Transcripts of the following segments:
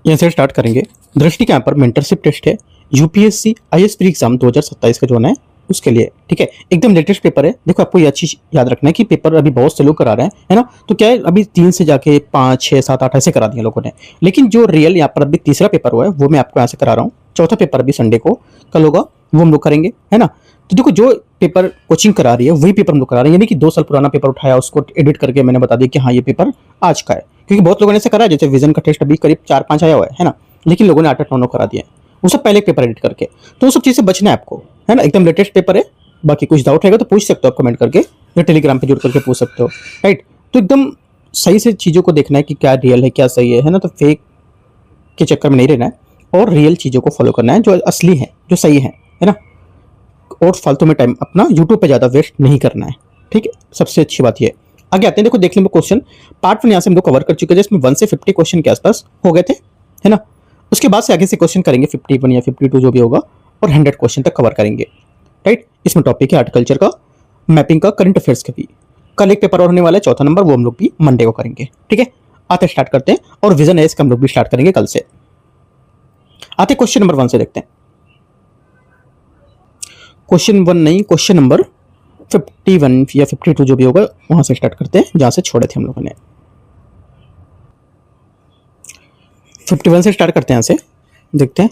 यहाँ से स्टार्ट करेंगे। दृष्टि के यहाँ पर मेंटरशिप टेस्ट है, यूपीएससी आईएएस प्री एग्जाम 2027 का जो है उसके लिए, ठीक है। एकदम लेटेस्ट पेपर है। देखो आपको ये अच्छी याद रखना है कि पेपर अभी बहुत से लोग करा रहे हैं, है ना। तो क्या है, अभी 3 से जाके 5, 6, 7, 8 ऐसे करा दिए लोगों ने। लेकिन जो रियल यहाँ पर अभी तीसरा पेपर हुआ है वो मैं आपको यहाँ से करा रहा हूँ। चौथा पेपर अभी संडे को कल होगा, वो हम लोग करेंगे, है ना। तो देखो जो पेपर कोचिंग करा रही है वही पेपर हम लोग करा रहे हैं, यानी कि 2 साल पुराना पेपर उठाया, उसको एडिट करके मैंने बता दिया कि हाँ ये पेपर आज का है। क्योंकि बहुत लोगों ने ऐसा करा है, जैसे विजन का टेस्ट अभी करीब 4-5 आया हुआ है ना। लेकिन लोगों ने 8-8, 9 करा दिया, वो सब पहले पेपर एडिट करके। तो उन सब चीज़ से बचना है आपको, है ना। एकदम लेटेस्ट पेपर है। बाकी कुछ डाउट रहेगा तो पूछ सकते हो आप कमेंट करके, या टेलीग्राम पे जुड़ करके पूछ सकते हो, राइट। तो एकदम सही से चीज़ों को देखना है कि क्या रियल है क्या सही है ना। तो फेक के चक्कर में नहीं रहना है और रियल चीज़ों को फॉलो करना है, जो असली है, जो सही है ना। और फालतू में टाइम अपना यूट्यूब पे ज़्यादा वेस्ट नहीं करना है, ठीक है। सबसे अच्छी बात ये। आगे आते हैं, देखो देख लेंगे क्वेश्चन। पार्ट 1 यहाँ से हम लोग कवर कर चुके हैं, जिसमें 1 से 50 क्वेश्चन के आसपास हो गए थे, है ना। उसके बाद से आगे से क्वेश्चन करेंगे 51 या 52 जो भी होगा, और 100 क्वेश्चन तक कवर करेंगे, राइट। इसमें टॉपिक है आर्टिकल्चर का, मैपिंग का, करंट अफेयर्स का भी। कल एक पेपर और होने वाला है, चौथा नंबर, वो हम लोग भी मंडे को करेंगे, ठीक है। आते स्टार्ट करते हैं, और विजन एस का हम लोग भी स्टार्ट करेंगे कल से। आते क्वेश्चन नंबर 1 से देखते हैं। क्वेश्चन 1 नहीं, क्वेश्चन नंबर 51 या 52 जो भी होगा वहां से स्टार्ट करते हैं जहां से छोड़े थे हम लोगों ने। 51 से स्टार्ट करते हैं, यहां से देखते हैं।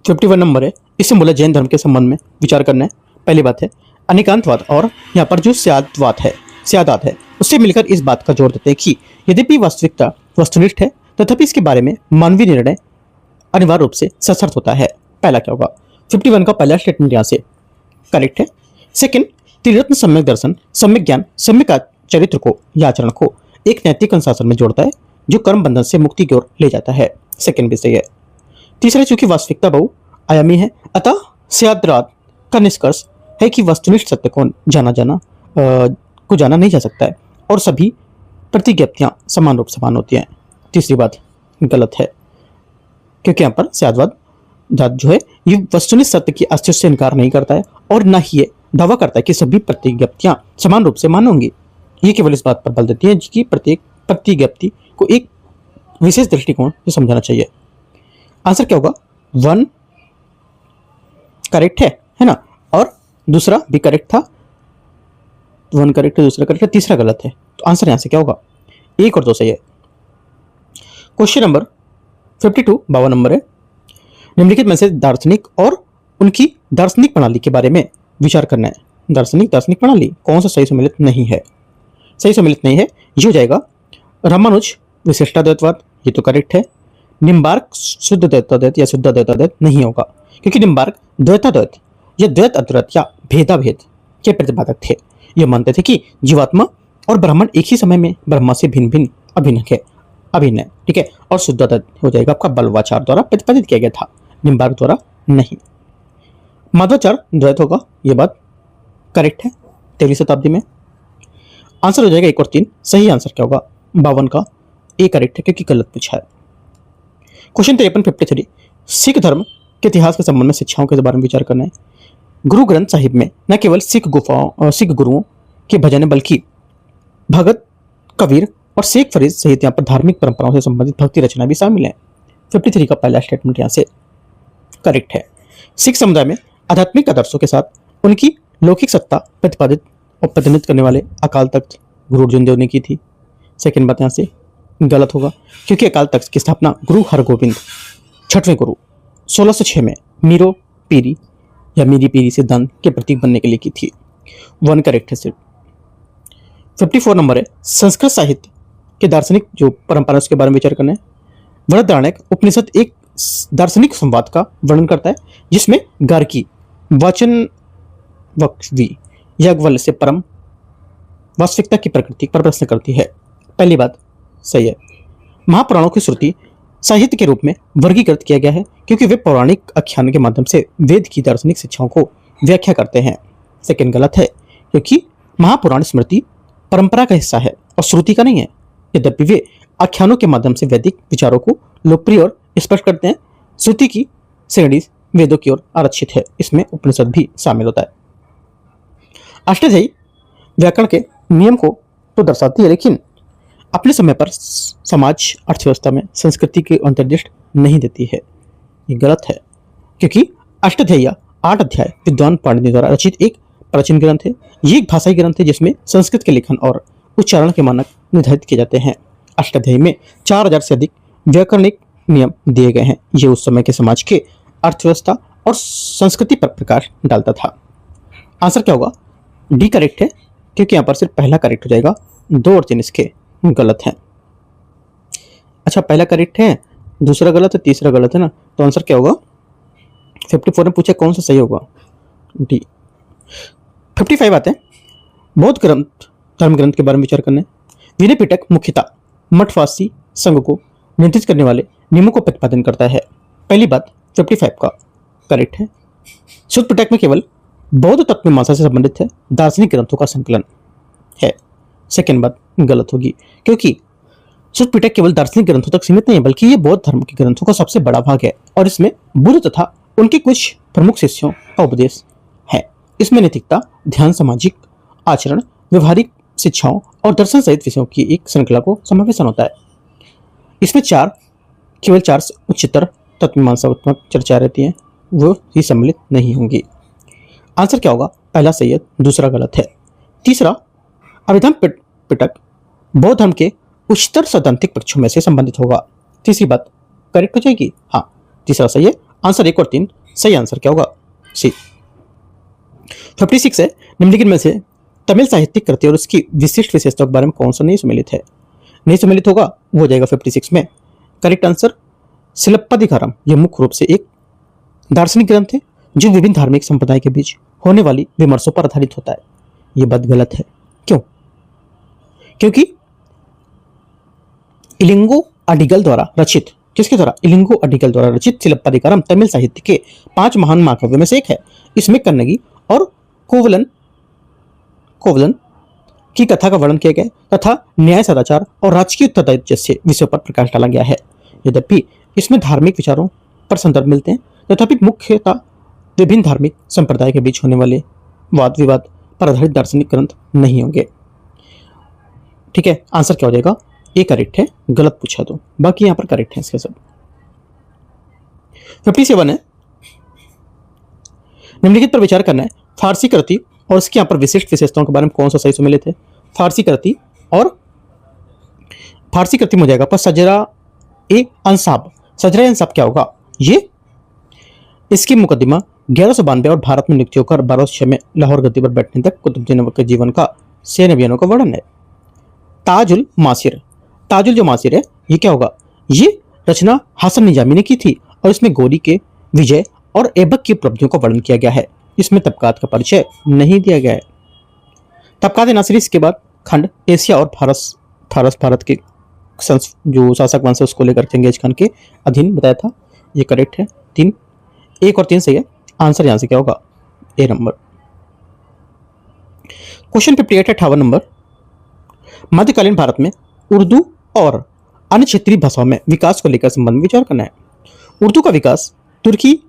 51 नंबर है, इसमें बोला जैन धर्म के संबंध में विचार करना है। पहली बात है अनेकांतवाद, और यहाँ पर जो स्यादात है उससे मिलकर इस बात का जोर देते हैं कि यद्यपि वास्तविकता वस्तुनिष्ठ है, तथापि इसके बारे में मानवीय निर्णय अनिवार्य रूप से सशर्त होता है। पहला क्या होगा, 51 का पहला स्टेटमेंट यहाँ से करेक्ट है। सेकंड, त्रिरत्न सम्यक दर्शन, सम्यक ज्ञान, सम्यक चरित्र को या आचरण को एक नैतिक अनुशासन में जोड़ता है, जो कर्म बंधन से मुक्ति की ओर ले जाता है। सेकंड भी सही है। तीसरा, चूंकि वास्तविकता बहुआयामी है, अतः स्याद्रात का निष्कर्ष है कि वस्तुनिष्ठ सत्य को जाना नहीं जा सकता है, और सभी प्रतिज्ञप्तियां समान रूप से मान होती हैं। तीसरी बात गलत है, क्योंकि यहाँ पर स्यादवाद जो है ये वस्तुनिष्ठ सत्य की अस्तित्व से इनकार नहीं करता है, और न ही ये दावा करता है कि सभी प्रतिज्ञप्तियां समान रूप से मान्य होंगी। ये केवल इस बात पर बल देती है कि प्रत्येक प्रतिज्ञप्ति को एक विशेष दृष्टिकोण से समझना चाहिए। आंसर क्या होगा, 1 करेक्ट है ना, और दूसरा भी करेक्ट था। 1 करेक्ट है, दूसरा करेक्ट है, तीसरा गलत है। तो आंसर यहां से क्या होगा, 1 और 2 सही है। क्वेश्चन नंबर 52 52 नंबर है। निम्नलिखित में से दार्शनिक और उनकी दार्शनिक प्रणाली के बारे में विचार करना है। दार्शनिक प्रणाली कौन सा सही सम्मिलित नहीं है? सही सम्मिलित नहीं है, ये हो जाएगा रामानुज विशिष्टाद्वैतवाद, ये तो करेक्ट है। निम्बार्क शुद्ध द्वैताद्वैत या शुद्ध द्वैताद्वैत नहीं होगा, क्योंकि निम्बार्क द्वैताद्वैत या द्वैत अद्वैत या भेदाभेद के प्रतिपादक थे। ये मानते थे कि जीवात्मा और ब्राह्मण एक ही समय में ब्रह्मा से भिन्न भिन्न अभिन्न है, ठीक है। और शुद्ध द्वैत हो जाएगा आपका बल्वाचार द्वारा प्रतिपादित किया गया था, निम्बार्क द्वारा नहीं। माध्वाचार द्वैत होगा, ये बात करेक्ट है 13वीं शताब्दी में। आंसर हो जाएगा 1 और 3। सही आंसर क्या होगा, 52 का ए करेक्ट है, क्योंकि गलत पूछा है। क्वेश्चन 53 53, सिख धर्म के इतिहास के संबंध में शिक्षाओं के बारे में विचार करना है। गुरु ग्रंथ साहिब में न केवल सिख गुरुओं के भजन है, बल्कि भगत, कबीर और शेख फरीद सहित यहाँ पर धार्मिक परंपराओं से संबंधित भक्ति रचना भी शामिल है। 53 का पहला स्टेटमेंट यहाँ से करेक्ट है। सिख समुदाय में आध्यात्मिक आदर्शों के साथ उनकी लौकिक सत्ता प्रतिपादित और प्रतिनिधित्व करने वाले अकाल तख्त गुरु अर्जुन देव ने की थी। सेकंड बात यहाँ से गलत होगा, क्योंकि अकाल तख्त की स्थापना गुरु हरगोबिंद 6वें गुरु 1606 में मीरो पीरी या मीरी पीरी सिद्धांत के प्रतीक बनने के लिए की थी। 1 करेक्ट है सिर्फ। 54 नंबर है, संस्कृत साहित्य के दार्शनिक जो परंपरा है उसके बारे में विचार करना है। वृहदारण्यक उपनिषद एक दार्शनिक संवाद का वर्णन करता है, जिसमें गार्गी वचन वक्वी याज्ञवल्क्य से परम वास्तविकता की प्रकृति पर प्रश्न करती है। पहली बात सही है। महापुराणों की श्रुति साहित्य के रूप में वर्गीकृत किया गया है, क्योंकि वे पौराणिक आख्यान के माध्यम से वेद की दार्शनिक शिक्षाओं को व्याख्या करते हैं। सेकंड गलत है, क्योंकि महापुराण स्मृति परंपरा का हिस्सा है और श्रुति का नहीं है। यद्यपि वे आख्यानों के माध्यम से वैदिक विचारों को लोकप्रिय और स्पष्ट करते हैं, श्रुति की श्रेणी वेदों की ओर आरक्षित है, इसमें उपनिषद भी शामिल होता है। अष्टाध्यायी व्याकरण के नियम को तो दर्शाती है, लेकिन अपने समय पर समाज अर्थव्यवस्था में संस्कृति की अंतर्दृष्टि नहीं देती है। ये गलत है, क्योंकि अष्टाध्यायी या 8 अध्याय विद्वान पाणिनि द्वारा रचित एक प्राचीन ग्रंथ है। ये एक भाषाई ग्रंथ है जिसमें संस्कृत के लेखन और उच्चारण के मानक निर्धारित किए जाते हैं। अष्टाध्यायी में 4000 से अधिक व्याकरणिक नियम दिए गए हैं। ये उस समय के समाज के अर्थव्यवस्था और संस्कृति पर प्रकाश डालता था। आंसर क्या होगा? डी करेक्ट है, क्योंकि यहाँ पर सिर्फ पहला करेक्ट हो जाएगा, 2 और 3 इसके गलत हैं। अच्छा, पहला करेक्ट है, दूसरा गलत है, तीसरा गलत है ना, तो आंसर क्या होगा? 54 में पूछा कौन सा सही होगा? डी। 55 आते हैं बौद्ध ग्रंथ धर्म ग्रंथ के बारे में विचार करने। विनय पिटक मुख्यतः मठवासी संघ को नियंत्रित करने वाले नियमों को प्रतिपादन करता है। पहली बात 55 का करेक्ट है। सुत्त पिटक में केवल बौद्ध तत्व मीमांसा से संबंधित है, दार्शनिक ग्रंथों का संकलन है। सेकेंड बात गलत होगी, क्योंकि सुत्त पिटक केवल दार्शनिक ग्रंथों तक सीमित नहीं है, बल्कि ये बौद्ध धर्म के ग्रंथों का सबसे बड़ा भाग है और इसमें बुद्ध तथा उनके कुछ प्रमुख शिष्यों का उपदेश है। इसमें नैतिकता, ध्यान, सामाजिक आचरण, व्यवहारिक शिक्षाओं और दर्शन सहित विषयों की एक श्रृंखला को समावेशन होता है। इसमें केवल 4 उच्चतर तत्व मीमांसात्मक चर्चा रहती हैं, वो ही सम्मिलित नहीं होंगी। आंसर क्या होगा? पहला सही है, दूसरा गलत है। तीसरा अभिधर्म पिटक बौद्ध धर्म के उच्चतर सैद्धांतिक पक्षों में से संबंधित होगा। तीसरी बात करेक्ट हो जाएगी। हाँ, तीसरा सही है। आंसर 1 और 3 सही। आंसर क्या होगा? सी। 56 है, निम्नलिखित में से तमिल साहित्यिक कृति और उसकी विशिष्ट विशेषताओं के बारे में कौन सा नहीं सम्मिलित है? नहीं सम्मिलित होगा, वो हो जाएगा 56 में। Correct answer Silappadikaram. यह मुख्य रूप से एक दार्शनिक ग्रंथ है जो विभिन्न धार्मिक संप्रदाय के बीच होने वाली विमर्शों पर आधारित होता है। यह बात गलत है। क्यों? क्योंकि इलिंगो अडिगल द्वारा रचित, किसके द्वारा? इलिंगो अडिगल द्वारा रचित सिलप्पदिकारम तमिल साहित्य के 5 महान महाकाव्यों में से एक है। इसमें कन्नगी और कोवलन की कथा का वर्णन किया गया तथा न्याय, सदाचार और राजकीय उत्तरदायित्व जैसे विषयों पर प्रकाश डाला गया है। यद्यपि इसमें धार्मिक विचारों पर संदर्भ मिलते हैं, तथापि मुख्यतः विभिन्न धार्मिक संप्रदाय के बीच होने वाले वाद विवाद पर आधारित दार्शनिक ग्रंथ नहीं होंगे। ठीक है, आंसर क्या हो जाएगा? ए करेक्ट है, गलत पूछा तो बाकी यहां पर करेक्ट है इसके सब। 57 है, निम्नलिखित पर विचार करना है। फारसी कृति और उसके यहाँ पर विशिष्ट विशेषताओं के बारे में कौन सा सही सम्मिलित है? फारसी कृति में हो जाएगा पर सजरा ए अंसाब। सजरा ए अंसाब क्या होगा? ये इसकी मुकदमा 1192 और भारत में नियुक्त होकर 1206 में लाहौर गद्दी पर बैठने तक कुतुबुद्दीन ऐबक के जीवन का सैन्य अभियानों का वर्णन है। ताजुल मासिर, ताजुल जो मासिर है ये क्या होगा? ये रचना हसन निजामी ने की थी और इसमें गोरी के विजय और ऐबक की उपलब्धियों का वर्णन किया गया है। इसमें तबकात का परिचय नहीं दिया गया है। तबकात नासिरी इसके बाद खंड एशिया और भारत के जो शासक वंश है उसको लेकर चंगेज खान के अधीन बताया था। ये करेक्ट है। 1 और 3 सही है। आंसर यहां से क्या होगा? ए नंबर। Question 58 58 number. मध्यकालीन भारत में उर्दू और अन्य क्षेत्रीय भाषाओं में विकास को लेकर संबंध में विचार करना है। उर्दू का विकास तुर्की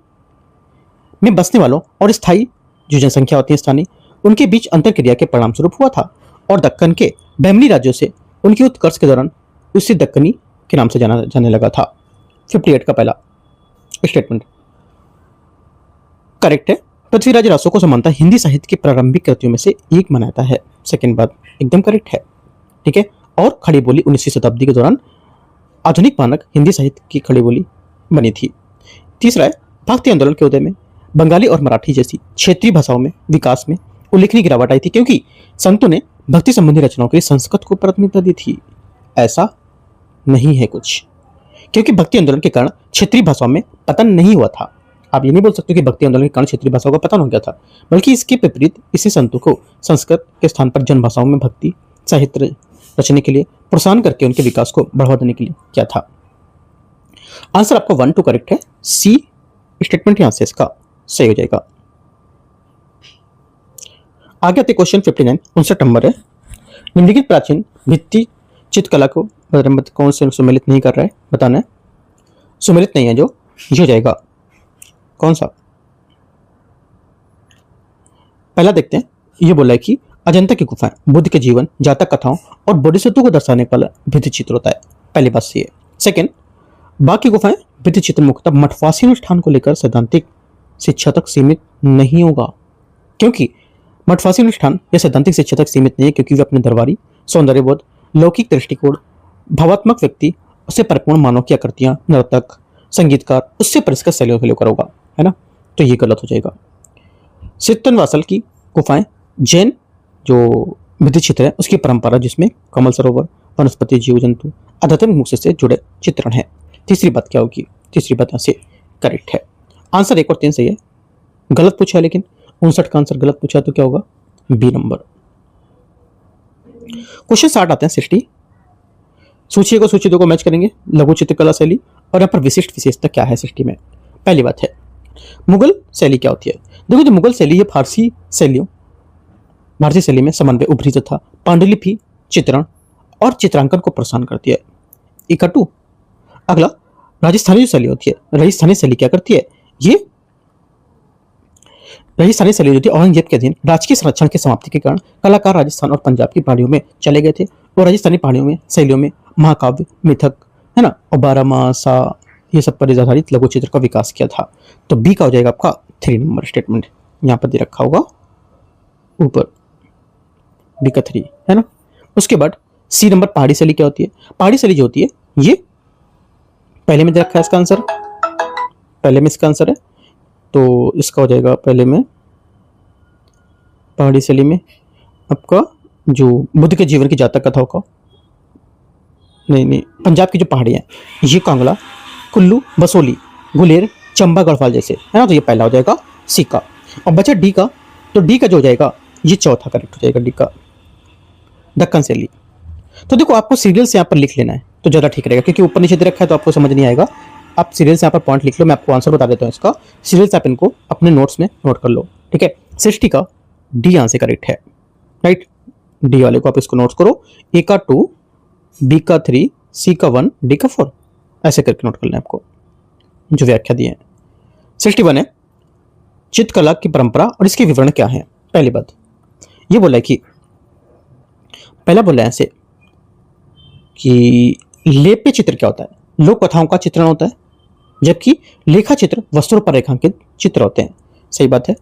में बसने वालों और स्थायी जो जनसंख्या होती है स्थानीय, उनके बीच अंतरक्रिया के परिणाम स्वरूप हुआ था और दक्कन के बहमनी राज्यों से उनके उत्कर्ष के दौरान उसे दक्कनी के नाम से जाना जाने लगा था। 58 का पहला स्टेटमेंट करेक्ट है। पृथ्वीराज रासो को समानता हिंदी साहित्य की प्रारंभिक कृतियों में से एक मानता है। सेकेंड बात एकदम करेक्ट है। ठीक है, और खड़ी बोली 19वीं शताब्दी के दौरान आधुनिक मानक हिंदी साहित्य की खड़ी बोली बनी थी। तीसरा है, भक्ति आंदोलन के उदय में बंगाली और मराठी जैसी क्षेत्रीय भाषाओं में विकास में उल्लेखनीय गिरावट आई थी, क्योंकि संतों ने भक्ति संबंधी रचनाओं के लिए संस्कृत को प्राथमिकता दी थी। ऐसा नहीं है कुछ, क्योंकि भक्ति आंदोलन के कारण क्षेत्रीय भाषाओं में पतन नहीं हुआ था। आप ये नहीं बोल सकते कि भक्ति आंदोलन के कारण क्षेत्रीय भाषाओं का पतन हो गया था, बल्कि इसके विपरीत इसी संतों को संस्कृत के स्थान पर जन भाषाओं में भक्ति साहित्य रचने के लिए प्रोत्साहन करके उनके विकास को बढ़ावा देने के लिए किया था। आंसर आपका 1 2 करेक्ट है। सी स्टेटमेंट यहां से इसका सही हो जाएगा। आगे आते क्वेश्चन 59 59 नंबर है। निम्नलिखित प्राचीन भित्ति चित्रकला को कौन से सम्मिलित नहीं कर रहा है बताना है। सम्मिलित नहीं है जो ये हो जाएगा कौन सा? पहला देखते हैं, ये बोला है कि अजंता की गुफाएं बुद्ध के जीवन, जातक कथाओं और बोधिसत्व को दर्शाने वाला भित्ति चित्र होता है। पहली बात सही है। सेकंड, बाघ की गुफाएं भित्ति चित्र मुख्यतः मठवासी अनुष्ठान को लेकर सैद्धांतिक शिक्षा तक सीमित नहीं होगा, क्योंकि मठवासी अनुष्ठान या सैद्धांतिक शिक्षा तक सीमित नहीं है, क्योंकि वे अपने दरबारी सौंदर्यबोध, लौकिक दृष्टिकोण, भावात्मक व्यक्ति, उससे परिपूर्ण मानव की आकृतियां, नर्तक, संगीतकार, उससे परिष्कृत शैलियों के लिए होगा, है ना। तो ये गलत हो जाएगा। सित्तनवासल की गुफाएं जैन जो भित्ति चित्र है उसकी परंपरा, जिसमें कमल सरोवर, वनस्पति, जीव जंतु, आध्यात्मिक मुख से जुड़े चित्रण है। तीसरी बात क्या होगी? तीसरी बात यहाँ से करेक्ट है। आंसर 1 और 3 सही है। गलत पूछा है लेकिन 59 का आंसर गलत पूछा है, तो क्या होगा? B number. क्वेश्चन 60 आते हैं 60। सूची 1 और सूची 2 को मैच करेंगे, लघु चित्रकला शैली, और यहाँ पर विशिष्ट विशेषता क्या है 60 में। पहली बात है मुगल शैली क्या होती है। देखो, जो मुगल शैली, ये भारतीय शैली में समन्वय, उभरी तथा पांडुलिपि, चित्रण और चित्रांकन को प्रोत्साहन करती है। इकट्टू। अगला, राजस्थानी जो शैली होती है, राजस्थानी शैली क्या करती है? ये राजस्थानी शैली जो थी औरंगजेब के अधीन राजकीय संरक्षण की समाप्ति के कारण कलाकार राजस्थान और पंजाब की पहाड़ियों में चले गए थे, और राजस्थानी पहाड़ियों में शैलियों में महाकाव्य, मिथक, है ना, और बारहमासा, ये सब पर आधारित लघु चित्र का विकास किया था। तो बी का हो जाएगा आपका 3 नंबर स्टेटमेंट, यहाँ पर दे रखा होगा ऊपर, बी का 3, है ना। उसके बाद सी नंबर, पहाड़ी शैली क्या होती है? पहाड़ी शैली जो होती है, ये पहले में दे रखा है इसका आंसर, पहले में इसका आंसर है, तो इसका हो जाएगा पहले में पहाड़ी शैली में आपका जो बुद्ध के जीवन की जातक कथाओं का, नहीं, पंजाब की जो पहाड़ियाँ हैं, ये कांगड़ा, कुल्लू, बसोली, गुलेर, चंबा, गढ़वाल जैसे, है ना। तो ये पहला हो जाएगा सी का। और बचा डी का, तो डी का जो हो जाएगा ये चौथा करेक्ट हो जाएगा, डी का, दक्कन शैली। तो देखो, आपको सीरियल से यहाँ पर लिख लेना है तो ज़्यादा ठीक रहेगा, क्योंकि ऊपर नीचे दे रखा है तो आपको समझ नहीं आएगा। आप सीरियल से यहाँ पर पॉइंट लिख लो, मैं आपको आंसर बता देता हूँ इसका। सीरियल से आप इनको अपने नोट्स में नोट कर लो, ठीक है। 60 का डी आंसर करेक्ट है, राइट। डी वाले को आप इसको नोट्स करो, ए का 2, बी का 3, सी का 1, डी का 4, ऐसे करके नोट कर लें आपको जो व्याख्या दी है। 61 है चित्रकला की परंपरा और इसके विवरण क्या है। पहली बात ये बोला है कि, पहला बोला है ऐसे कि लेप्य चित्र क्या होता है? लोक कथाओं का चित्रण होता है, जबकि लेखा चित्र वस्त्रों पर रेखांकित चित्र होते हैं। सही बात है।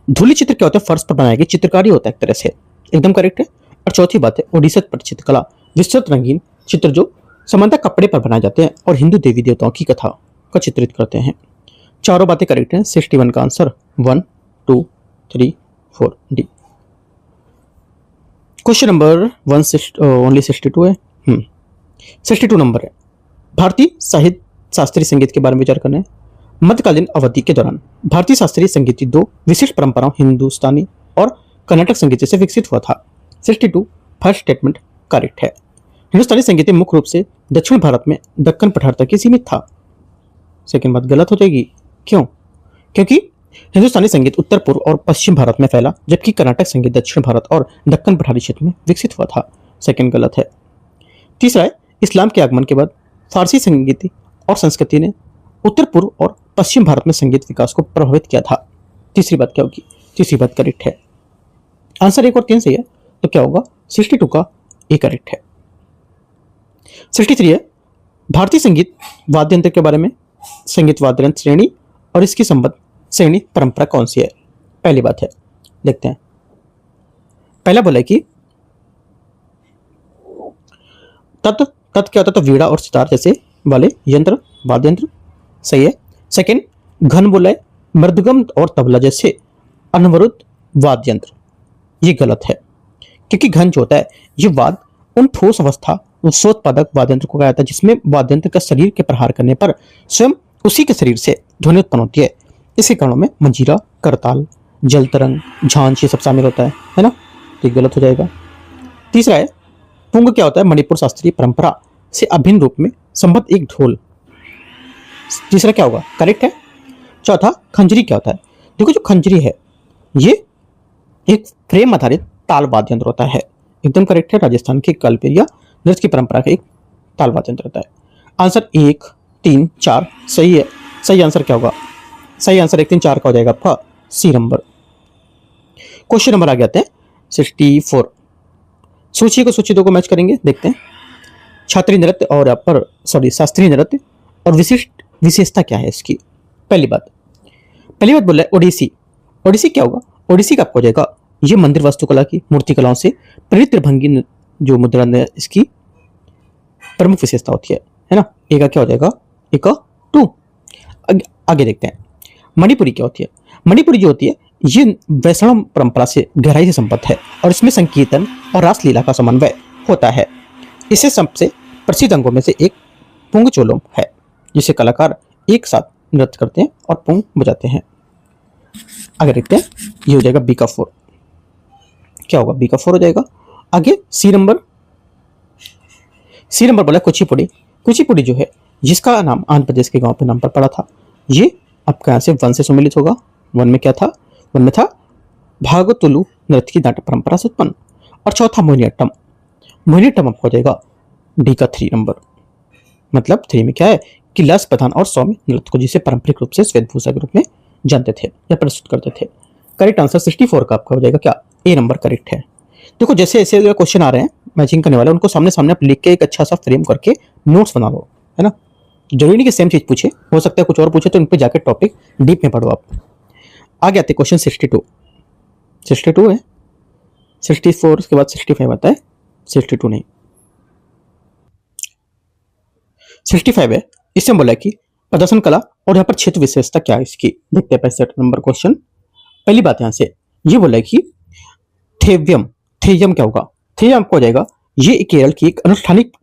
धूलि चित्र क्या होता है? फर्श पर बनाया गया चित्रकारी होता है एक तरह से, एकदम करेक्ट है। और चौथी बात है ओडिशा पर चित्रकला, विस्तृत रंगीन चित्र जो सामान्यतः कपड़े पर बनाए जाते हैं और हिंदू देवी देवताओं की कथा का चित्रित करते हैं। चारों बातें करेक्ट हैं। 61 का आंसर 1, 2, 3, 4 डी। क्वेश्चन नंबर 62 है। 62 नंबर है, भारतीय साहित्य शास्त्रीय संगीत के बारे में विचार करना है। मध्यकालीन अवधि के दौरान भारतीय शास्त्रीय संगीत की 2 विशिष्ट परंपराओं हिंदुस्तानी और कर्नाटक संगीत से विकसित हुआ था। 62 फर्स्ट स्टेटमेंट करेक्ट है। हिंदुस्तानी संगीत मुख्य रूप से दक्षिण भारत में दक्कन पठार तक ही सीमित था। सेकंड बात गलत हो जाएगी, क्यों? क्योंकि हिंदुस्तानी संगीत उत्तर पूर्व और पश्चिम भारत में फैला, जबकि कर्नाटक संगीत दक्षिण भारत और दक्कन पठारी क्षेत्र में विकसित हुआ था। सेकंड गलत है। तीसरा है इस्लाम के आगमन के बाद फारसी संगीत और संस्कृति ने उत्तर पूर्व और पश्चिम भारत में संगीत विकास को प्रभावित किया था। तीसरी बात क्या होगी? तीसरी बात करेक्ट है। आंसर 1 और 3 सही है, तो क्या होगा? 62 का ए करेक्ट है। 63 है भारतीय संगीत वाद्य यंत्र के बारे में, संगीत वाद्य यंत्र श्रेणी और इसकी संबद्ध श्रेणी परंपरा कौन सी है। पहली बात है, देखते हैं। पहला बोला कि तत् क्या होता है? तो वीणा और सितार जैसे वाले यंत्र, वाद्य यंत्र, सही है। सेकंड, घन बोला है मृदगम और तबला जैसे अनवरुद्ध वाद्य यंत्र, ये गलत है, क्योंकि घन जो होता है ये वाद उन ठोस अवस्था स्वोत्पादक वाद्य यंत्र को कहा जाता है जिसमें वाद्य यंत्र का शरीर के प्रहार करने पर स्वयं उसी के शरीर से ध्वनि उत्पन्न होती है। इसके कारणों में मंजीरा, करताल, जल तरंग, झांझ ये सब शामिल होता है ना। तो ये गलत हो जाएगा। तीसरा है पुंग क्या होता है? मणिपुर शास्त्रीय परंपरा से अभिन्न रूप में संबद्ध एक ढोल। तीसरा क्या होगा? करेक्ट है। चौथा, खंजरी क्या होता है? देखो, जो खंजरी है ये एक फ्रेम आधारित ताल वाद्य यंत्र होता है, एकदम करेक्ट है। राजस्थान के कलपेर या नृत्य की परंपरा का एक ताल वाद्य यंत्र होता है। आंसर 1, 3, 4 सही है। सही आंसर क्या होगा? सही आंसर 1, 3, 4 का हो जाएगा आपका सी नंबर। क्वेश्चन नंबर आगे आते हैं 64। सूची को सूची 2 को मैच करेंगे, देखते हैं। छात्रीय नृत्य और यहाँ पर शास्त्रीय नृत्य और विशिष्ट विशेषता क्या है इसकी। पहली बात बोला है ओडिसी। ओडिसी क्या होगा? ओडिसी का आपको हो जाएगा ये मंदिर वास्तुकला की मूर्ति कलाओं से प्रेरित भंगी जो मुद्रा है इसकी प्रमुख विशेषता होती है ना। ए का क्या हो जाएगा? ए का 2। आगे देखते हैं मणिपुरी क्या होती है। मणिपुरी जो होती है ये वैष्णव परंपरा से गहराई से संबद्ध है और इसमें संकीर्तन और रासलीला का समन्वय होता है। इसे सबसे प्रसिद्ध अंगों में से एक पुंगचोलम है, जिसे कलाकार एक साथ नृत्य करते हैं और पुंग बजाते हैं। आगे देखते हैं, ये हो जाएगा बी का 4। क्या होगा? बी का 4 हो जाएगा। आगे सी नंबर बोला कुचिपुड़ी। कुचिपुड़ी जो है जिसका नाम आंध्र प्रदेश के गांव पे नाम पर पड़ा था, ये आपका यहाँ से 1 से सम्मिलित होगा। 1 में क्या था? 1 में था भागतुलु नृत्य की नाट्य परंपरा से उत्पन्न। और चौथा मोहिनीअट्टम। मोहिनीअट्टम आपको हो जाएगा डी का 3 नंबर। मतलब 3 में क्या है कि लस प्रधान और सौम्य नृत्य को जिसे पारंपरिक रूप से श्वेतभूषा के रूप में जानते थे या प्रस्तुत करते थे। करेक्ट आंसर 64 का आपका हो जाएगा क्या? ए नंबर करेक्ट है। देखो जैसे ऐसे क्वेश्चन आ रहे हैं मैचिंग करने वाले, उनको सामने सामने आप लिख के एक अच्छा सा फ्रेम करके नोट्स बना लो, है ना। जरूरी नहीं कि सेम चीज पूछे, हो सकता है कुछ और पूछे, तो इन पे जाकर टॉपिक डीप में पढ़ो आप। आगे आते क्वेश्चन 62 है। 64 के बाद 65 आता है, 62 नहीं। 65 है। इससे बोला है कि प्रदर्शन कला और यहाँ पर क्षेत्र विशेषता क्या है इसकी। देखते हैं 65 नंबर क्वेश्चन। पहली बात यहाँ से ये बोला है कि थेव्यम क्या होगा? थेव्यम आपको हो जाएगा ये केरल की एक अनुष्ठानिक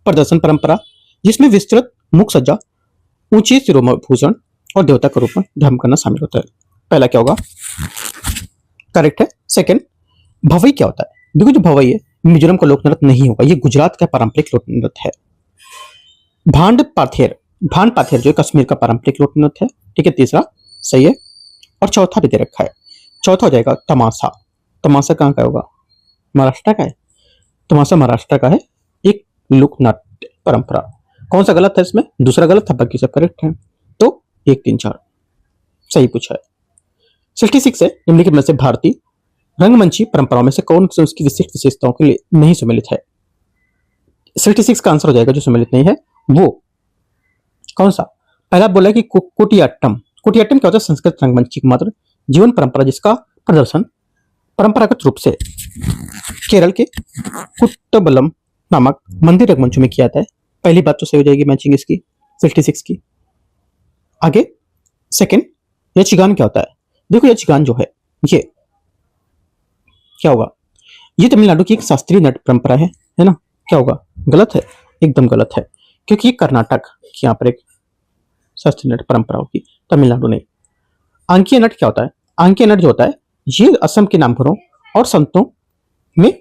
प्रदर्शन परंपरा जिसमें विस्तृत मुख सज्जा, ऊंचे शिरोभूषण और देवता के रूप में ध्यान करना शामिल होता है। पहला क्या होगा? करेक्ट है। सेकंड भवई क्या होता है? देखो जो भवई है मिजोरम का लोक नृत्य नहीं होगा, ये गुजरात का पारंपरिक लोक नृत्य है। भांड पाथेर जो कश्मीर का पारंपरिक लोक नृत्य है। ठीक है, तीसरा सही है। और चौथा भी दे रखा है, चौथा हो जाएगा तमाशा। तमाशा कहाँ का होगा? महाराष्ट्र का है। तमाशा महाराष्ट्र का है, एक लोक नाट्य परंपरा। कौन सा गलत है इसमें? दूसरा गलत था, बाकी सब करेक्ट है। तो 1 3 4 सही पूछा है। 66 है निम्नलिखित में से भारतीय रंगमंची परंपराओं में से कौन से उसकी विशिष्ट विशेषताओं के लिए नहीं सम्मिलित है? 66 का आंसर हो जाएगा जो सम्मिलित नहीं है वो कौन सा? पहला बोला है कि कुटियाट्टम। कुटियाट्टम क्या होता है? संस्कृत रंगमंच की मात्र जीवन परंपरा जिसका प्रदर्शन परंपरागत रूप से केरल के कुट्टबलम नामक मंदिर रंगमंचों में किया जाता है। पहली बात तो सही हो जाएगी मैचिंग इसकी 66 की। आगे सेकंड यक्षगान क्या होता है? देखो यक्षगान जो है ये क्या होगा? ये तमिलनाडु की एक शास्त्रीय नृत्य परंपरा है ना। क्या होगा? गलत है, एकदम गलत है, क्योंकि ये कर्नाटक की यहाँ पर एक शास्त्रीय नृत्य परंपरा होगी, तमिलनाडु नहीं। अंकीय नृत्य क्या होता है? अंकीय नृत्य जो होता है ये असम के नामघरों और संतों में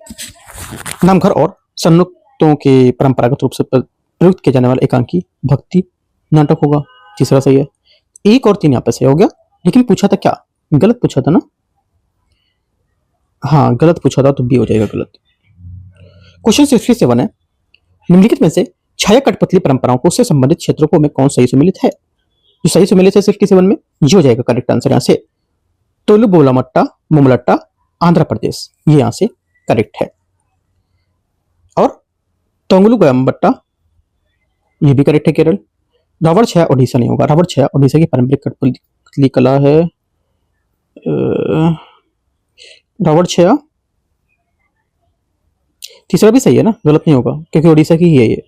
नामघर और सन्नतों के परंपरागत रूप से प्रयुक्त किया जाने वाला एकांकी भक्ति नाटक होगा। तीसरा सही है। 1 और 3 यहाँ पे सही हो गया, लेकिन पूछा था क्या? गलत पूछा था ना। हाँ गलत पूछा था, तो बी हो जाएगा गलत। क्वेश्चन 67 है निम्नलिखित में से छाया कठपुतली परंपराओं को से संबंधित क्षेत्रों को में कौन सही सम्मिलित है? जो सही सम्मिलित है 67 में ये हो जाएगा करेक्ट आंसर यहाँ से तोलुबोलामट्टा मुमलट्टा आंध्र प्रदेश, ये यहां से करेक्ट है। और तोंगलू गोयम्बट्टा ये भी करेक्ट है केरल। रावण छाया ओडिशा नहीं होगा, रावण छाया ओडिशा की पारंपरिक कठपुतली कला है। रावण छाया तीसरा भी सही है ना, गलत नहीं होगा क्योंकि ओडिशा की ही है ये।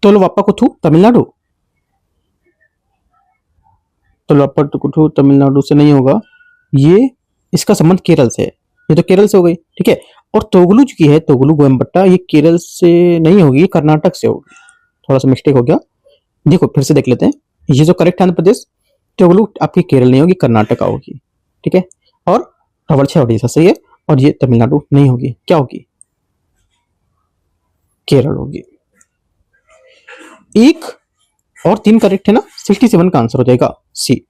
तोलवाप्पा कुथु तमिलनाडु, तोलवाप्पा कुथु तमिलनाडु से नहीं होगा, ये इसका संबंध केरल से है, ये तो केरल से हो गई। ठीक है। और तोगलू जो की है तोगलू गोयम्बट्टा ये केरल से नहीं होगी, ये कर्नाटक से होगी। थोड़ा सा मिस्टेक हो गया, देखो फिर से देख लेते हैं। ये जो करेक्ट आंध्र प्रदेश, तोगलू आपकी केरल नहीं होगी, कर्नाटका होगी। ठीक है। और रावण छाया ओडिशा सही है, और ये तमिलनाडु नहीं होगी, क्या होगी? केरल होगी। 1 और 3 करेक्ट है ना, 67 का आंसर हो जाएगा सी।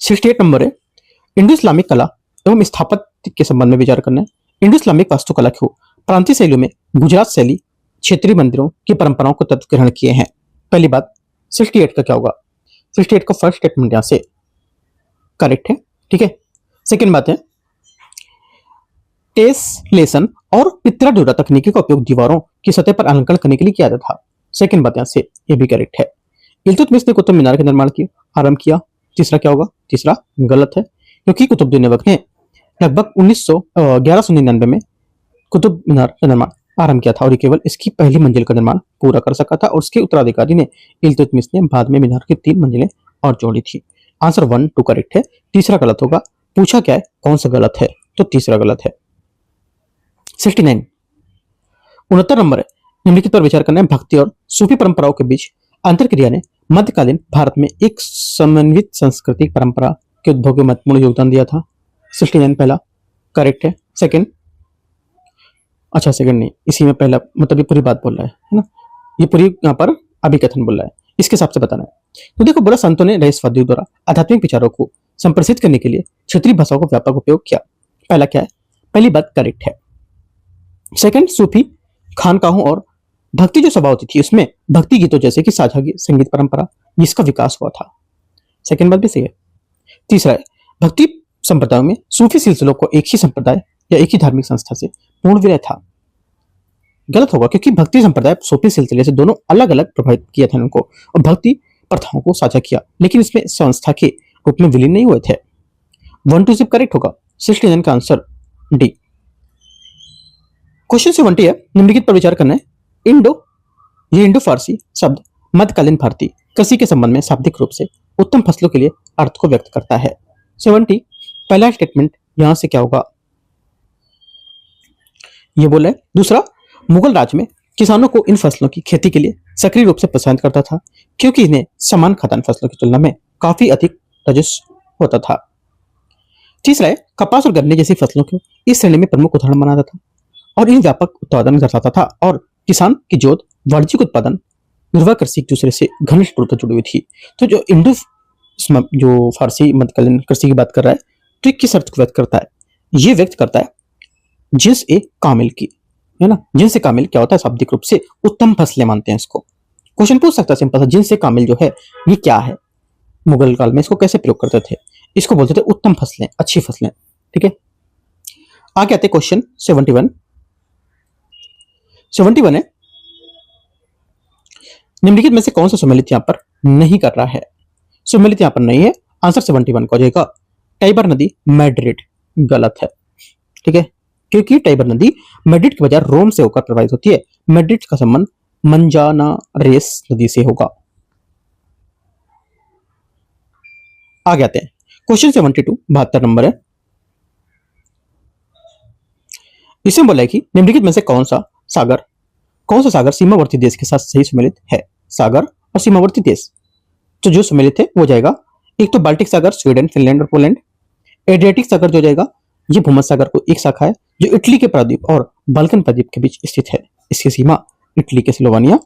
68 नंबर है इंडो इस्लामिक कला एवं स्थापत्य के संबंध में विचार करना है। इंडो इस्लामिक वास्तुकला को प्रांतीय शैलियों में गुजरात शैली क्षेत्रीय मंदिरों की परंपराओं को तत्व ग्रहण किए हैं। पहली बात 68 का क्या होगा? 68 का फर्स्ट स्टेटमेंट यहां से करेक्ट है। ठीक है। सेकेंड बात है टेसलेशन और पित्राडुरा तकनीकी का उपयोग दीवारों की सतह पर अलंकरण करने के लिए किया जाता था। सेकंड बात यहाँ से ये भी करेक्ट है। इल्तुतमिश ने कुतुब मीनार का निर्माण किया आरंभ किया। तीसरा क्या होगा? तीसरा गलत है, क्योंकि कुतुबुद्दीन ऐबक ने लगभग 1199 में कुतुब मीनार का निर्माण आरंभ किया था और ये केवल इसकी पहली मंजिल का निर्माण पूरा कर सका था और उसके उत्तराधिकारी ने इल्तुतमिश ने बाद में मीनार की 3 मंजिलें और जोड़ी थी। आंसर 1, 2 करेक्ट है। तीसरा गलत होगा। पूछा क्या है, कौन सा गलत है? तो तीसरा गलत है। 69 69 नंबर है। निम्नलिखित पर विचार करना है। भक्ति और सूफी परंपराओं के बीच अंतरक्रिया ने मध्यकालीन भारत में एक समन्वित सांस्कृतिक परंपरा के उद्भव में महत्वपूर्ण योगदान दिया था। 69 पहला करेक्ट है। सेकंड, अच्छा सेकंड नहीं, इसी में पहला मतलब ये पूरी बात बोल रहा है ना, ये पूरी यहाँ पर अभिकथन बोल रहा है, इसके हिसाब से बताना है। तो देखो, बोला संतों ने रहस्यवादियों द्वारा आध्यात्मिक विचारों को संप्रेषित करने के लिए क्षेत्रीय भाषाओं का व्यापक उपयोग किया। पहला क्या है? पहली बात करेक्ट है। सेकंड, सूफी खानकाहों और भक्ति जो सभा होती थी उसमें भक्ति गीतों जैसे कि साझा संगीत परंपरा इसका विकास हुआ था। सेकंड बात भी सही है। तीसरा है, भक्ति संप्रदायों में सूफी सिलसिलों को एक ही संप्रदाय या एक ही धार्मिक संस्था से पूर्ण विलय था। गलत होगा, क्योंकि भक्ति संप्रदाय सूफी सिलसिले से दोनों अलग अलग प्रभावित किया था उनको और भक्ति प्रथाओं को साझा किया, लेकिन इसमें संस्था के रूप में विलीन नहीं हुए थे। 1 2 सिर्फ करेक्ट होगा। 69 का आंसर डी। क्वेश्चन 70 है। निम्नलिखित पर विचार करना है। ये इंडो फारसी शब्द मध्यकालीन भारतीय कृषि के संबंध में शाब्दिक रूप से उत्तम फसलों के लिए अर्थ को व्यक्त करता है। 70 पहला स्टेटमेंट यहां से क्या होगा? ये बोला है। दूसरा, मुगल राज में किसानों को इन फसलों की खेती के लिए सक्रिय रूप से प्रोत्साहित करता था, क्योंकि इन्हें समान खाद्यान्न फसलों की तुलना में काफी अधिक राजस्व होता था। तीसरा है, कपास और गन्ने जैसी फसलों को इस श्रेणी में प्रमुख उदाहरण बनाता था और इन व्यापक उत्पादन दर्शाता था और किसान की जोत वाणिज्यिक उत्पादन निर्वाह कृषि एक दूसरे से घनिष्ठ रूप से जुड़ी हुई थी। तो जो फारसी मध्यकालीन कृषि की बात कर रहा है, तो एक किस अर्थ को व्यक्त करता है? ये व्यक्त करता है जिन्स ए कामिल की, है ना। जिन्स ए कामिल क्या होता है? शाब्दिक रूप से उत्तम फसलें मानते हैं इसको। क्वेश्चन पूछ सकता है सिंपल सा, जिन्स ए कामिल जो है ये क्या है? मुगल काल में इसको कैसे प्रयोग करते थे? इसको बोलते थे उत्तम फसलें, अच्छी फसलें। ठीक है, आगे आते क्वेश्चन 71 है। निम्नलिखित में से कौन सा सम्मिलित यहां पर नहीं कर रहा है? सम्मिलित यहां पर नहीं है। आंसर 71 का हो जाएगा टाइबर नदी मैड्रिड। गलत है। ठीक है, क्योंकि टाइबर नदी मैड्रिड के बजाय रोम से होकर प्रवाहित होती है। मैड्रिड का संबंध मंजानारेस नदी से होगा। आगे आते हैं क्वेश्चन 72 72 नंबर है। इसमें बोला है कि निम्नलिखित में से कौन सा सागर सीमावर्ती देश के साथ सही सम्मिलित है? सागर और सीमावर्ती देश तो जो सम्मिलित है वो जाएगा, एक तो बाल्टिक सागर, स्वीडन, फिनलैंड और पोलैंड। एड्रियाटिक सागर जो जाएगा, ये भूमध्य सागर को एक शाखा है जो इटली के प्रायद्वीप और बाल्कन प्रायद्वीप के बीच स्थित है। इसकी सीमा इटली के स्लोवानिया,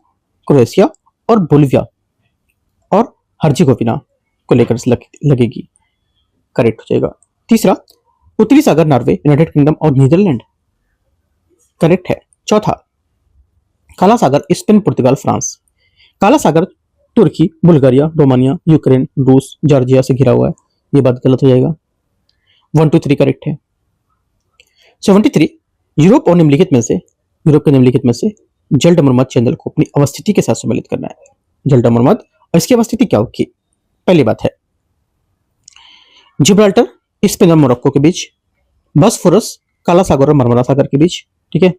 क्रोएशिया और बोलिविया और हर्जेगोविना को लेकर लगेगी। करेक्ट हो जाएगा। तीसरा, उत्तरी सागर नॉर्वे, यूनाइटेड किंगडम और नीदरलैंड। करेक्ट है। चौथा, काला सागर स्पेन, पुर्तगाल, फ्रांस। काला सागर तुर्की, बुल्गारिया, रोमानिया, यूक्रेन, रूस, जॉर्जिया से घिरा हुआ है। ये बात गलत हो जाएगा। 1 2 3 करेक्ट है। 73, यूरोप के निम्नलिखित में से जलडमरमद चैनल को अपनी अवस्थिति के साथ सम्मिलित करना है। जलडमरमद और इसकी अवस्थिति क्या होगी? पहली बात है जिब्राल्टर स्पेन और मोरक्को के बीच, बॉस्फोरस काला सागर और मरमरा सागर के बीच। ठीक है,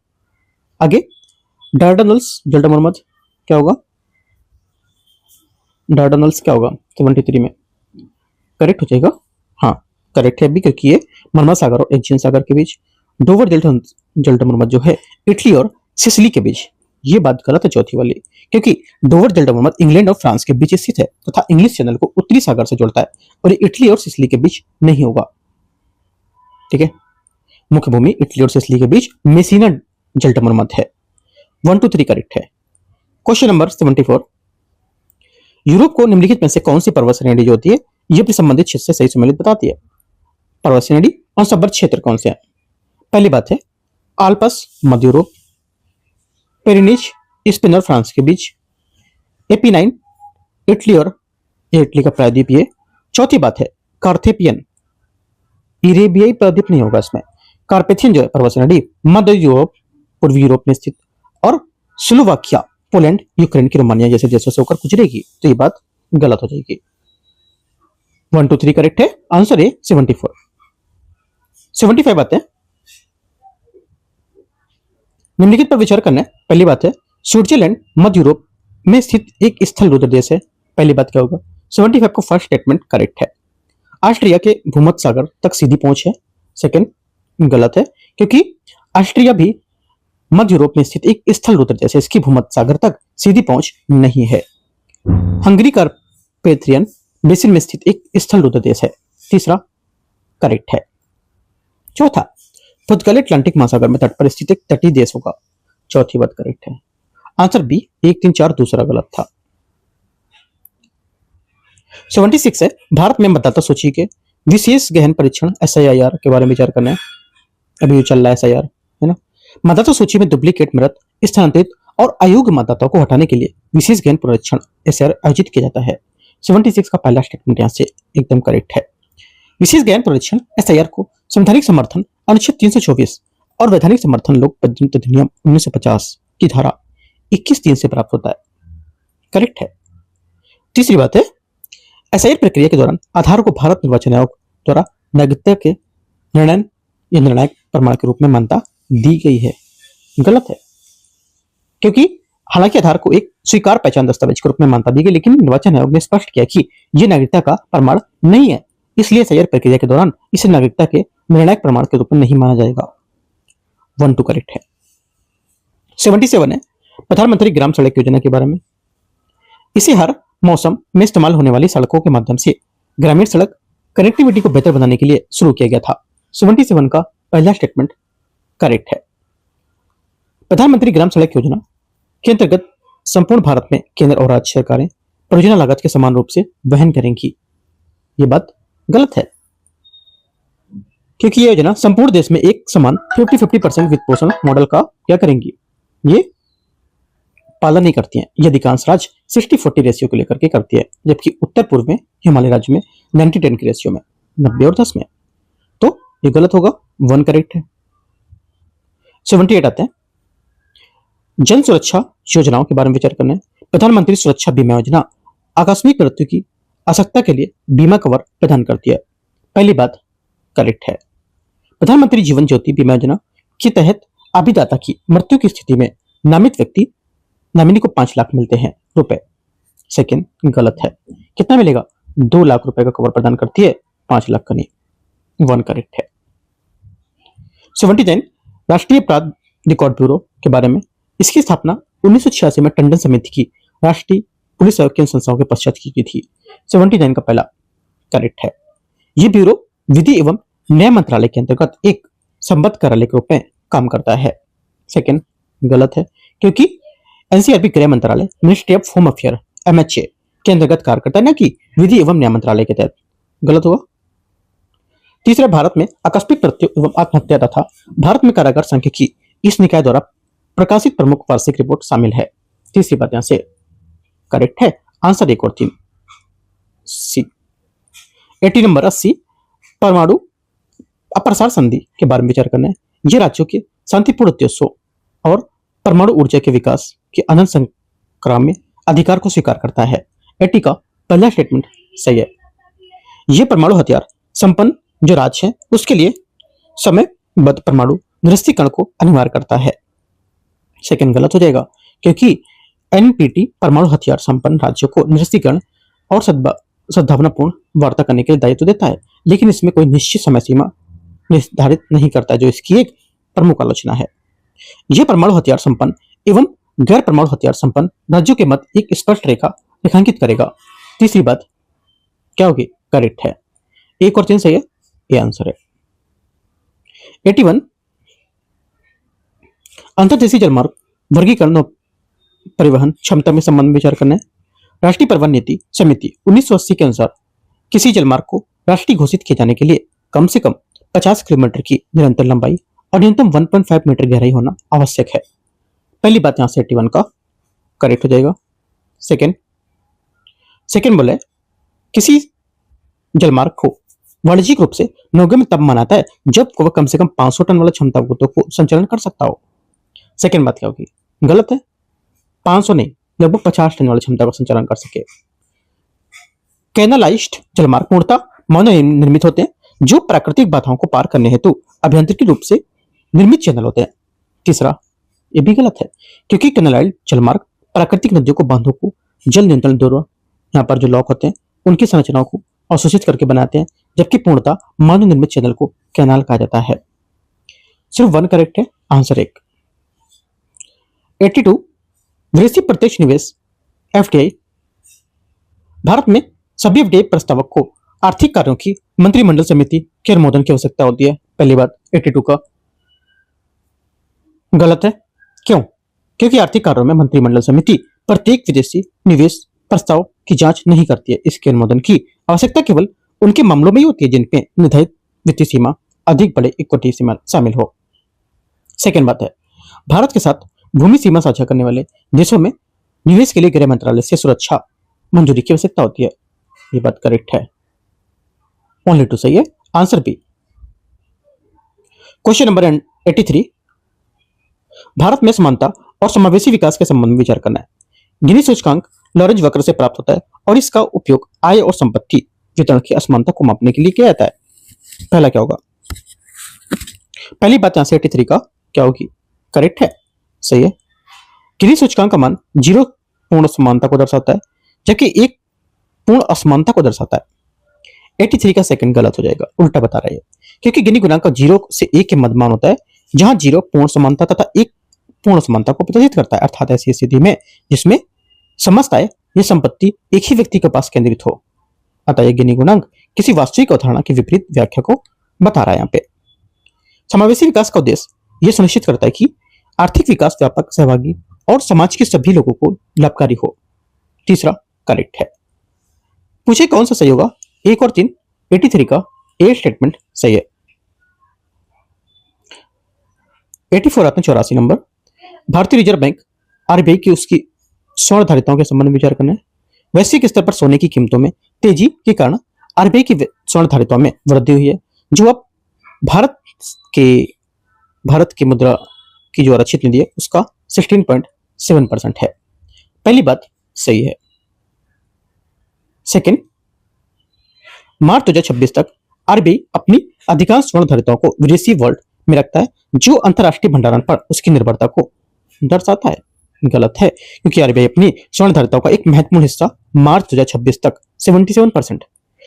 आगे डार्डनल्स जलडमरमद क्या होगा? डार्डनल्स क्या होगा 73 में? करेक्ट हो जाएगा। हाँ करेक्ट है अभी, क्योंकि ये मरमरा सागर और एजियन सागर के बीच। डोवर जलडमरमद जो है इटली और सिसिली के बीच। ये बात गलत है चौथी वाली, क्योंकि डोवर जलडमरमद इंग्लैंड और फ्रांस के बीच स्थित है तथा इंग्लिश चैनल को उत्तरी सागर से जोड़ता है और ये इटली और सिसिली के बीच नहीं होगा। ठीक है, मुख्य भूमि इटली और सिसिली के बीच मेसिना जलडमरमद है। 1 2 3 करेक्ट है। क्वेश्चन नंबर 74, यूरोप को निम्नलिखित में से कौन सी पर्वत श्रेणी जो होती है ये अपने संबंधित क्षेत्र से सही सम्मिलित बताती है? पर्वत श्रेणी और संबद्ध क्षेत्र कौन से हैं? पहली बात है आल्पस मध्य यूरोप, पेरिनीज स्पेन और फ्रांस के बीच, एपिनाइन इटली और इटली का प्रायद्वीप ये। चौथी बात है कार्थेपियन, इरेबियाई प्रायद्वीप नहीं होगा इसमें, कार्पेथियन जो है पर्वत नदी मध्य यूरोप, पूर्वी यूरोप में स्थित, और स्लोवाकिया, पोलैंड, यूक्रेन की रोमानिया जैसे देशों से होकर गुजरेगी। तो ये बात गलत हो जाएगी। 1 2 3 करेक्ट है। आंसर है 74। 75 आते हैं। निम्नलिखित पर विचार करना है। पहली बात है, स्विट्जरलैंड मध्य यूरोप में स्थित एक स्थल रुद्र देश है। पहली बात क्या होगा? 75 का फर्स्ट स्टेटमेंट करेक्ट है। ऑस्ट्रिया के भूमध्य सागर तक सीधी पहुंच है। सेकंड गलत है, क्योंकि ऑस्ट्रिया भी मध्य यूरोप में स्थित एक स्थल रुद्र देश है, इसकी भूमध्य सागर तक सीधी पहुंच नहीं है। हंगरी कार्पेथियन बेसिन में स्थित एक स्थल रुद्र देश है। तीसरा करेक्ट है। चौथा, पुर्तगाल अटलांटिक महासागर में तट पर स्थित एक तटीय देश होगा। चौथी बात करेक्ट है। आंसर बी 1 3 4 दूसरा गलत था। 76 है, भारत में मतदाता सूची के विशेष गहन परीक्षण SIR के बारे में विचार करना है। अभी चल रहा है SIR, है ना। मतदाता सूची में डुप्लीकेट, मृत, स्थानांतरित और अयोग्य मतदाताओं को हटाने के लिए विशेष गहन परीक्षण SIR आयोजित किया जाता है। 76 का पहला स्टेटमेंट यहां से एकदम करेक्ट है। विशेष गहन परीक्षण SIR को संवैधानिक समर्थन अनुच्छेद 324 और वैधानिक समर्थन लोक प्रजातंत्र अधिनियम 1950 की धारा 21(3) से प्राप्त होता है। करेक्ट है। तीसरी बात है, SIR प्रक्रिया के दौरान आधार को भारत निर्वाचन आयोग द्वारा नागरिकता के निर्णय या निर्णायक प्रमाण के रूप में मान्यता दी गई है। गलत है, क्योंकि हालांकि आधार को एक स्वीकार पहचान दस्तावेज के रूप में मान्यता दी गई, लेकिन निर्वाचन आयोग ने स्पष्ट किया कि यह नागरिकता का प्रमाण नहीं है, इसलिए SIR प्रक्रिया के दौरान इसे नागरिकता के निर्णायक प्रमाण के रूप में नहीं माना जाएगा। 1 2 करेक्ट है। 77 है, प्रधानमंत्री ग्राम सड़क योजना के बारे में। इसे हर मौसम में इस्तेमाल होने वाली सड़कों के माध्यम से ग्रामीण सड़क कनेक्टिविटी को बेहतर बनाने के लिए शुरू किया गया था। 77 का पहला स्टेटमेंट करेक्ट है। प्रधानमंत्री ग्राम सड़क योजना के अंतर्गत संपूर्ण भारत में केंद्र और राज्य सरकारें परियोजना लागत के समान रूप से वहन करेंगी। ये बात गलत है, क्योंकि यह योजना संपूर्ण देश में एक समान 50-50% वित्त पोषण मॉडल का क्या करेंगी, ये पालन नहीं करती हैं। ये अधिकांश राज्य 60-40 रेशियो को लेकर के करती है, जबकि उत्तर पूर्व में हिमालय राज्य में 90-10 की रेशियो में, 90 और 10 में। तो ये गलत होगा। 1 करेक्ट है। 78 आते हैं, जन सुरक्षा योजनाओं के बारे में विचार करना है। प्रधानमंत्री सुरक्षा बीमा योजना आकस्मिक मृत्यु की आवश्यकता के लिए बीमा कवर प्रदान करती है। पहली बात करेक्ट है। प्रधानमंत्री जीवन ज्योति बीमा योजना के तहत अभिदाता की मृत्यु की स्थिति में नामित व्यक्ति नॉमिनी को 5 लाख मिलते हैं रुपए। सेकंड गलत है। कितना मिलेगा? 2 लाख रुपए का कवर प्रदान करती है, 5 लाख का नहीं। 1 करेक्ट है। 79 राष्ट्रीय अपराध रिकॉर्ड ब्यूरो के बारे में। इसकी स्थापना 1986 में टंडन समिति की राष्ट्रीय पुलिस आयोग की संस्थाओं के पश्चात की गई थी। 79 का पहला करेक्ट है। यह ब्यूरो विधि एवं न्याय मंत्रालय के अंतर्गत एक संबद्ध कार्यालय के रूप में काम करता है। सेकंड गलत है, क्योंकि NCRB गृह मंत्रालय ministry of home affair MHA के अंतर्गत कार्य करता है, न कि विधि एवं न्याय मंत्रालय के तहत। गलत होगा। तीसरा, भारत में आकस्मिक मृत्यु एवं आत्महत्या तथा भारत में कारागार सांख्यिकी इस निकाय द्वारा प्रकाशित प्रमुख वार्षिक रिपोर्ट शामिल है। तीसरी बात यहां से करेक्ट है। आंसर 1 और 3 सी। 80 नंबर 80 परमाणु अप्रसार संधि के बारे में विचार करना है। यह राज्यों के शांतिपूर्ण उद्देश्यों और परमाणु ऊर्जा के विकास के अनंत संग्राम में अधिकार को स्वीकार करता है। 80 का पहला स्टेटमेंट सही है। यह परमाणु हथियार संपन्न जो राज्य है उसके लिए समयबद्ध परमाणु निरस्त्रीकरण को अनिवार्य करता है। सेकंड गलत हो जाएगा, क्योंकि NPT परमाणु हथियार संपन्न राज्यों को निरस्त्रीकरण और सद्भावनापूर्ण वार्ता करने के लिए दायित्व देता है, लेकिन इसमें कोई निश्चित समय सीमा निर्धारित नहीं करता, जो इसकी एक प्रमुख आलोचना है। यह परमाणु हथियार संपन्न एवं गैर परमाणु हथियार संपन्न राज्यों के मध्य एक स्पष्ट रेखा रेखांकित करेगा। तीसरी बात क्या होगी? करेक्ट है। 1 और 3 सही है, ये आंसर है। 81 अंतर्देशीय जलमार्ग वर्गीकरण और परिवहन क्षमता में संबंध में विचार करना है। राष्ट्रीय परिवहन नीति समिति 1980 के अनुसार किसी जलमार्ग को राष्ट्रीय घोषित किए जाने के लिए कम से कम 50 किलोमीटर की निरंतर लंबाई और न्यूनतम 1.5 मीटर गहराई होना आवश्यक है। पहली बात यहां से 81 का करेक्ट हो जाएगा। सेकंड बोले किसी जलमार्ग को वाणिज्यिक रूप से नौगम्य तब मानाता है जब वह कम से कम 500 टन वाला क्षमता को संचालन कर सकता हो। सेकेंड बात क्या होगी? गलत है, 500 नहीं, लगभग 50 टन वाली क्षमता का संचालन कर सके। कैनालाइज्ड जलमार्ग पूर्णतः मानव निर्मित होते हैं जो प्राकृतिक बाधाओं को पार करने हेतु अभियांत्रिकी रूप से निर्मित चैनल होते हैं। तीसरा, ये भी गलत है क्योंकि कैनालाइज्ड जलमार्ग प्राकृतिक नदियों को, बांधों को जल नियंत्रण द्वारा यहाँ पर जो लॉक होते हैं उनकी संरचनाओं को अवशोषित करके बनाते हैं, जबकि पूर्णतः मानव निर्मित चैनल को कैनाल कहा जाता है। सिर्फ 1 करेक्ट है, आंसर 1। 82, विदेशी प्रत्यक्ष निवेश एफडीआई। भारत में सभी एफडीआई प्रस्तावक को आर्थिक कार्यों की मंत्रिमंडल समिति के अनुमोदन की आवश्यकता होती है। पहली बात 82 का गलत है। क्यों? क्योंकि आर्थिक कार्यों में मंत्रिमंडल समिति प्रत्येक विदेशी निवेश प्रस्ताव की जांच नहीं करती है। इसके अनुमोदन की आवश्यकता केवल उनके मामलों में ही होती है जिनमें निर्धारित वित्तीय सीमा अधिक बड़े इक्विटी सीमा शामिल हो। सेकेंड बात है, भारत के साथ भूमि सीमा साझा करने वाले देशों में निवेश के लिए गृह मंत्रालय से सुरक्षा मंजूरी की आवश्यकता होती है। ये बात करेक्ट है, ओनली 2 सही है, answer B. Question number 83, Bharat में समानता और समावेशी विकास के संबंध में विचार करना है। गिनी सूचकांक लॉरेंज वक्र से प्राप्त होता है और इसका उपयोग आय और संपत्ति वितरण की असमानता को मापने के लिए किया जाता है। पहला क्या होगा? पहली बात यहां से 83 का क्या होगी? करेक्ट है, सही है। गिनी सूचकांक का मान 0 पूर्ण समानता को दर्शाता है जबकि 1 पूर्ण असमानता को दर्शाता है। 83 का सेकंड गलत हो जाएगा, उल्टा बता रहा है क्योंकि गिनी गुणांक का 0 से 1 के मध्य मान होता है जहां 0 पूर्ण समानता तथा 1 पूर्ण समानता को प्रदर्शित करता है। अर्थात ऐसी स्थिति में जिसमें समस्त आय या संपत्ति एक ही व्यक्ति के पास केंद्रित हो। अतः यह गिनी गुणांक किसी वास्तविक अवधारणा की विपरीत व्याख्या को बता रहा है। यहाँ पे समावेशी विकास का उद्देश्य यह सुनिश्चित करता है कि आर्थिक विकास व्यापक, सहभागी और समाज के सभी लोगों को लाभकारी हो। तीसरा करेक्ट है। पूछे कौन सा सही होगा? 1 और 3। 83 का ए स्टेटमेंट सही है। 84 आते हैं 84 नंबर। भारतीय रिजर्व बैंक आरबीआई की उसकी स्वर्ण धारिताओं के संबंध में विचार करना है। वैश्विक स्तर पर सोने की कीमतों में तेजी के कारण आरबीआई की स्वर्ण धारिताओं में वृद्धि हुई है जो अब भारत की मुद्रा की जो आरक्षित निधि है उसका 16.7% है। पहली बात सही है। सेकंड, मार्च 2026 तक आरबीआई अपनी अधिकांश स्वर्ण धारिताओं को विदेशी वर्ल्ड में रखता है जो अंतरराष्ट्रीय भंडारण पर उसकी निर्भरता को दर्शाता है। गलत है क्योंकि आरबीआई अपनी स्वर्ण धारिताओं का एक महत्वपूर्ण हिस्सा मार्च 2026 तक 77%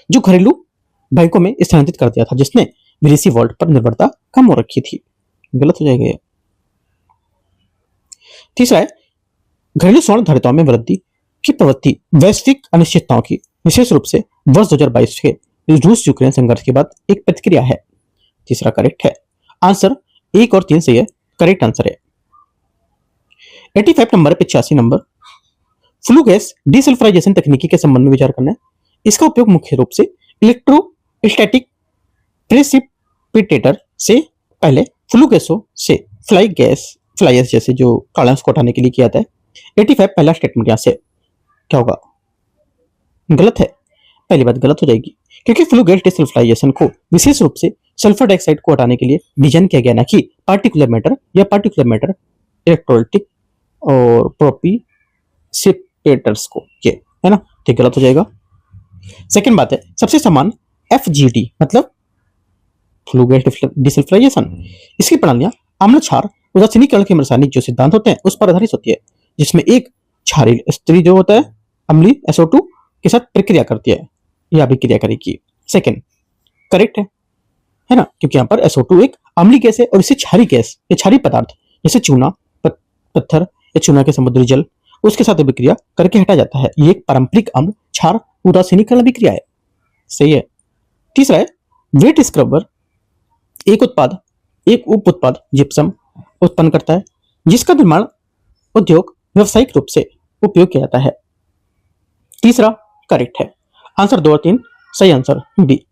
जो घरेलू बैंकों में स्थानांतरित कर दिया था जिसने विदेशी वर्ल्ड पर निर्भरता कम हो रखी थी। गलत हो जाएगा। तीसरा है, घरेलू स्वर्ण धारिताओं में वृद्धि की प्रवृत्ति वैश्विक अनिश्चितताओं की विशेष रूप से वर्ष 2022 के रूस यूक्रेन संघर्ष के बाद एक प्रतिक्रिया है। तीसरा करेक्ट है, आंसर 1 और 3 सही है, करेक्ट आंसर है। 85 नंबर 85 नंबर, फ्लू गैस डिसल्फ्राइजेशन तकनीकी के संबंध में विचार करना है। इसका उपयोग मुख्य रूप से इलेक्ट्रोस्टैटिक प्रेसिपिटेटर से पहले फ्लू गैसों से फ्लाइस जैसे जो कॉलम्स को हटाने के लिए किया जाता है। 85 पहला स्टेटमेंट यहां से क्या होगा? गलत है। पहली बात गलत हो जाएगी क्योंकि फ्लू गैस डिसल्फ्राइजेशन को विशेष रूप से सल्फर डाइऑक्साइड को हटाने के लिए डिजाइन किया गया ना कि पार्टिकुलर मैटर इलेक्ट्रोलिटिक और प्रोपिसिपेटर्स को, ये है ना, ठीक गलत हो जाएगा। सेकंड बात है, सबसे समान एफजीडी मतलब फ्लू गैस डिसल्फ्राइजेशन, इसकी प्रणालियां अम्ल क्षार उदासीनीकरण के रासायनिक जो सिद्धांत होते हैं उस पर आधारित होती है जिसमें एक क्षारीय स्त्री जो होता है अम्लीय SO2 के साथ प्रक्रिया करती है या अभिक्रिया करेगी। सेकंड करेक्ट है ना, क्योंकि यहाँ पर SO2 एक अम्लीय गैस है और इसे क्षारीय गैस या क्षारीय पदार्थ जैसे चूना, पत्थर या चूना के समुद्री जल उसके साथ अभिक्रिया करके हटा जाता है। ये एक पारंपरिक अम्ल क्षार उदासीनीकरण अभिक्रिया है। सही है। तीसरा है, वेट स्क्रबर एक उप उत्पाद जिप्सम उत्पन्न करता है जिसका निर्माण उद्योग व्यावसायिक रूप से उपयोग किया जाता है। तीसरा करेक्ट है, आंसर 2 और 3 सही, आंसर बी।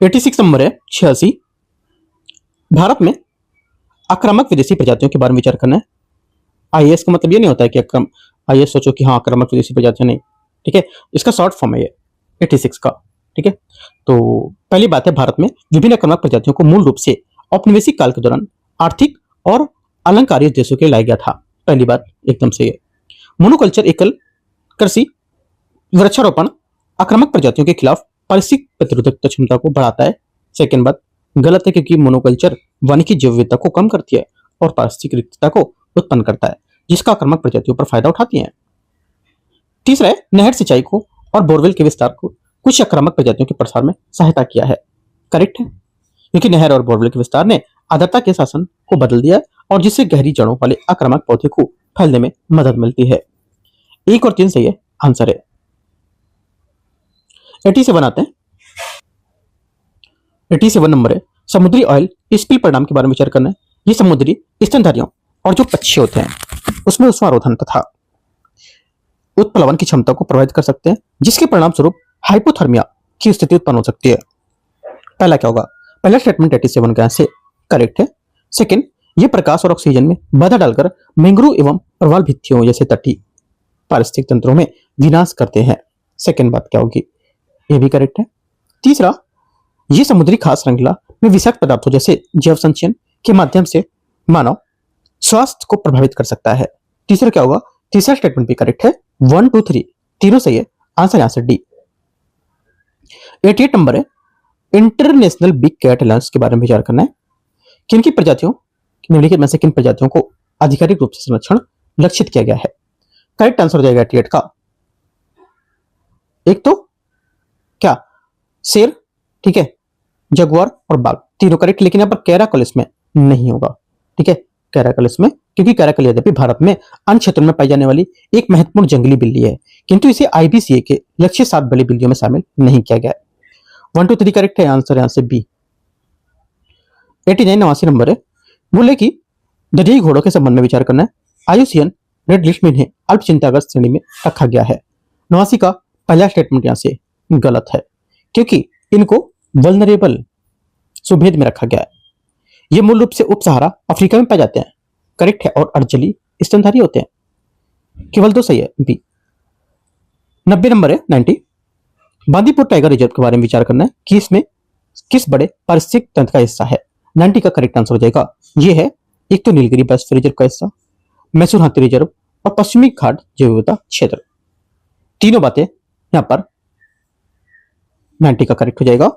86 नंबर है 86, भारत में आक्रामक विदेशी प्रजातियों के बारे में विचार करना है। आईएएस का मतलब ये नहीं होता है कि आईएएस सोचो कि हाँ आक्रामक विदेशी प्रजातियां, नहीं, ठीक है, इसका शॉर्ट फॉर्म है ये। 86 का। ठीक है, तो पहली बात है, भारत में विभिन्न आक्रामक प्रजातियों को मूल रूप से औपनिवेशिक काल के दौरान आर्थिक और अलंकारिक उद्देश्यों के लिए लाया गया था। पहली बात एकदम सही है। मोनोकल्चर एकल कृषि वृक्षारोपण आक्रामक प्रजातियों के खिलाफ पारिस्थितिक प्रतिरोधकता क्षमता को बढ़ाता है। सेकेंड बात गलत है, क्योंकि मोनोकल्चर वन की जैव विविधता को कम करती है और पारिस्थितिक रिक्तता को उत्पन्न करता है, जिसका आक्रामक प्रजातियों पर फायदा उठाती है। तीसरा है, नहर सिंचाई को और बोरवेल के विस्तार को कुछ आक्रामक प्रजातियों के प्रसार में सहायता किया है। करेक्ट है, क्योंकि नहर और बोरवेल के विस्तार ने आर्द्रता के शासन को बदल दिया और जिससे गहरी जड़ों वाले आक्रामक पौधे को फैलने में मदद मिलती है। 1 और 3 सही है, आंसर है 87 आते हैं। 87 नंबर है, समुद्री ऑयल स्पिल परिणाम के बारे में विचार करना है। ये समुद्री स्तनधारियों और जो पक्षी होते हैं उसमें उष्मारोधन तथा उत्प्लवन की क्षमता को प्रभावित कर सकते हैं, जिसके परिणाम स्वरूप हाइपोथर्मिया की स्थिति उत्पन्न हो सकती है। पहला क्या होगा, पहला स्टेटमेंट 87 का से करेक्ट है। सेकंड, ये प्रकाश और ऑक्सीजन में बाधा डालकर मैंग्रोव एवं प्रवाल भित्तियों जैसे तटीय पारिस्थितिक तंत्रों में विनाश करते हैं। सेकंड बात क्या होगी, ये भी करेक्ट है। तीसरा, ये समुद्री खाद्य श्रृंखला में विषाक्त पदार्थों जैसे जैव संचयन के माध्यम से मानव स्वास्थ्य को प्रभावित कर सकता है। तीसरा क्या होगा, तीसरा स्टेटमेंट भी करेक्ट है। 1, 2, 3 तीनों सही है, आंसर यहां से डी। 88 नंबर है, इंटरनेशनल बिग कैट अलायंस के बारे में विचार करना है। किन की प्रजातियों निम्नलिखित में से किन प्रजातियों को आधिकारिक रूप से संरक्षण लक्षित किया गया है। करेक्ट आंसर हो जाएगा 88 का। एक तो क्या, शेर, ठीक है, जगुआर और बाघ तीनों करेक्ट, लेकिन यहाँ पर कैराकल इसमें नहीं होगा। ठीक है, कैराकल इसमें, क्योंकि कैराकल यद्यपि भारत में अन्य क्षेत्रों में पाई जाने वाली एक महत्वपूर्ण जंगली बिल्ली है, किंतु इसे आईबीसीए के लक्षित 7 बड़ी बिल्लियों में शामिल नहीं किया गया। 1, 2, 3 करेक्ट है, आंसर यहां से बी। 89 89 नंबर है, बोले कि दरियाई घोड़ों के संबंध में विचार करना है। आयुसीएन रेड लिस्ट में इन्हें अल्प चिंताग्रस्त श्रेणी में रखा गया है। 89 का पहला स्टेटमेंट यहां से गलत है, क्योंकि इनको वल्नरेबल सुभेद में रखा गया है। ये मूल रूप से उप सहारा अफ्रीका में पाए जाते हैं। करेक्ट है, और अर्जली स्तनधारी होते हैं। केवल 2 सही है, बी। 90 नंबर है, 90 बांदीपुर टाइगर रिजर्व के बारे में विचार करना है कि इसमें किस बड़े पारिस्थितिक तंत्र का हिस्सा है। 90 का करेक्ट आंसर हो जाएगा, ये है एक तो नीलगिरी बायोस्फीयर रिजर्व का हिस्सा, मैसूर हाथी रिजर्व और पश्चिमी घाट जैव विविधता क्षेत्र। तीनों बातें यहां पर 90 का करेक्ट हो जाएगा,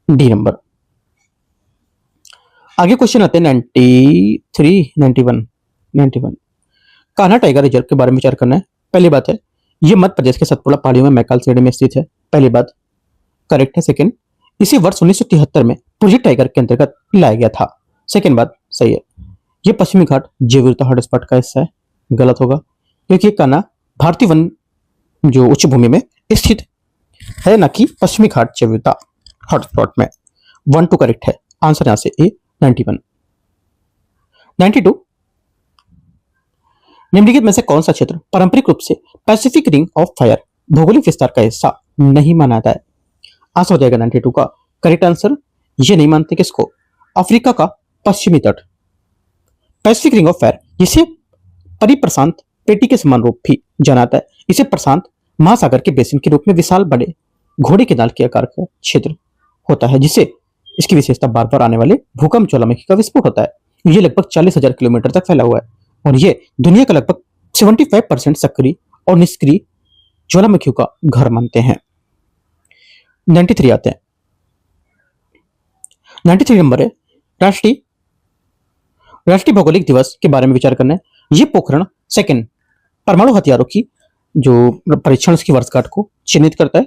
डी नंबर। आगे क्वेश्चन आते हैं 93 91 कान्हा टाइगर रिजर्व के बारे में विचार करना है। पहली बात है, यह मध्य प्रदेश के सतपुड़ा पहाड़ियों में मैकाल श्रेणी में स्थित है। पहली बात करेक्ट है। सेकंड, इसी वर्ष 1973 में पुरी टाइगर के अंतर्गत लाया गया था। सेकंड बात सही है। यह पश्चिमी घाट जैव विविधता हॉटस्पॉट का हिस्सा है। गलत होगा, क्योंकि कान्हा भारतीय वन जो उच्च भूमि में स्थित है, न कि पश्चिमी घाट जैव विविधता हॉटस्पॉट में। 1, 2 करेक्ट है, आंसर यहां से ए। 91 92 निम्नलिखित में से कौन सा क्षेत्र पारंपरिक रूप से पैसिफिक रिंग ऑफ फायर भौगोलिक विस्तार का हिस्सा नहीं माना जाता है। आंसर हो जाएगा 92 का करेक्ट आंसर। ये नहीं मानते किसको, अफ्रीका का पश्चिमी तट। पैसिफिक रिंग ऑफ फायर जिसे परिप्रशांत पेटी के समान रूप भी जाना जाता है, इसे प्रशांत महासागर के बेसिन के रूप में विशाल बड़े घोड़े के दाल के आकार का क्षेत्र होता है, जिसे इसकी विशेषता बार बार आने वाले भूकंप ज्वालामुखी का विस्फोट होता है। ये लगभग 40,000 किलोमीटर तक फैला हुआ है और ये दुनिया का लगभग 75% सक्रिय और निष्क्रिय ज्वालामुखियों का घर मानते हैं। 93 आते हैं। 93 नंबर है, राष्ट्रीय भौगोलिक दिवस के बारे में विचार करना है। ये पोखरण सेकंड परमाणु हथियारों की जो परीक्षण की वर्षगांठ को चिन्हित करता है।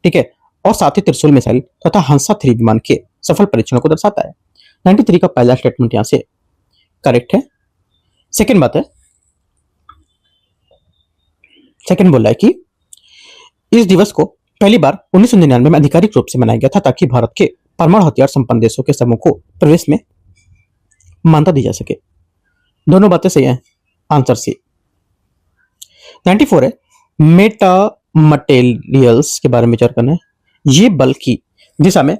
ठीक है, और साथ ही त्रिशूल मिसाइल तथा हंसा 3 विमान के सफल परीक्षणों को दर्शाता है। 93 का पहला स्टेटमेंट यहां से करेक्ट है। सेकंड बात है, सेकंड बोल रहा है कि इस दिवस को पहली बार 1999 में आधिकारिक रूप से मनाया गया था, ताकि भारत के परमाणु हथियार संपन्न देशों के समूह को प्रवेश में मान्यता दी जा सके। दोनों बातें सही हैं, आंसर सी। 94 है, मेटा मटेरियल्स के बारे में विचार करना है। ये बल की दिशा में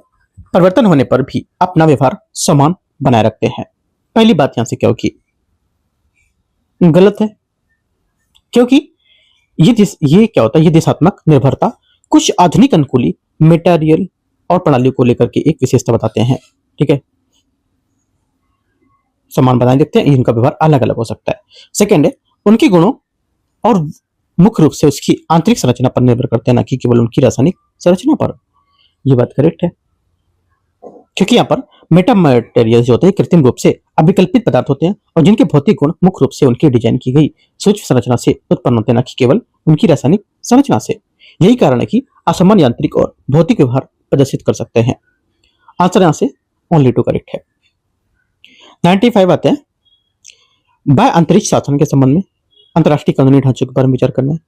परिवर्तन होने पर भी अपना व्यवहार समान बनाए रखते हैं। पहली बात यहां से क्या होगी, गलत है, क्योंकि ये क्या होता है, ये दिशात्मक निर्भरता कुछ आधुनिक अनुकूली मटेरियल और प्रणाली को लेकर के एक विशेषता बताते हैं। ठीक है, समान बनाए देखते हैं, इनका व्यवहार अलग अलग हो सकता है। सेकेंड है, उनके गुणों और मुख्य रूप से उसकी आंतरिक संरचना पर निर्भर करते हैं, ना कि केवल उनकी रासायनिक संरचना पर। ये बात करेक्ट है, क्योंकि यहाँ पर मेटामटेरियल जो होते हैं कृत्रिम रूप से अभिकल्पित पदार्थ होते हैं और जिनके भौतिक गुण मुख्य रूप से उनकी डिजाइन की गई सूक्ष्म संरचना से उत्पन्न होते हैं, ना कि केवल उनकी रासायनिक संरचना से। यही कारण है कि असामान्य यांत्रिक और भौतिक व्यवहार प्रदर्शित कर सकते हैं। आंसर यहाँ से ओनली टू करेक्ट है। 95 आते हैं बाह्य अंतरिक्ष शासन के संबंध में अंतर्राष्ट्रीय कानूनी ढांचों के बारे में विचार करना है।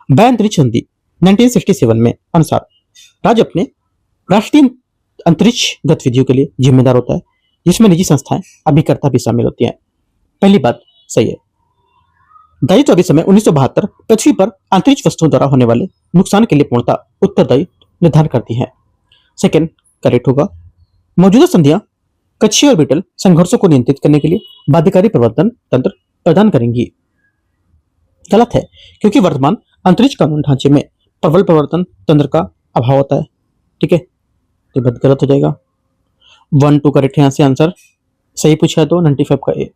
बाह्य अंतरिक्ष संधि 1967 में अनुसार राज्य अपने राष्ट्रीय अंतरिक्ष गतिविधियों के लिए जिम्मेदार होता है, जिसमें निजी संस्थाएं अभिकर्ता भी शामिल होती हैं। पहली बात सही है। दायित्व अभी समय 1972 पृथ्वी पर अंतरिक्ष वस्तुओं द्वारा होने वाले नुकसान के लिए पूर्णतः उत्तरदायी निर्धारण करती है। सेकंड करेक्ट होगा। मौजूदा संधियां कक्षीय ऑर्बिटल संघर्षों को नियंत्रित करने के लिए बाध्यकारी प्रवर्तन तंत्र प्रदान करेंगी। गलत है, क्योंकि वर्तमान अंतरिक्ष कानून ढांचे में प्रबल प्रवर्तन तंत्र का अभाव होता है। ठीक है, तो बात गलत हो जाएगा। 1 2 करेक्ट है, यहां से आंसर सही पूछा है तो 95 का ए।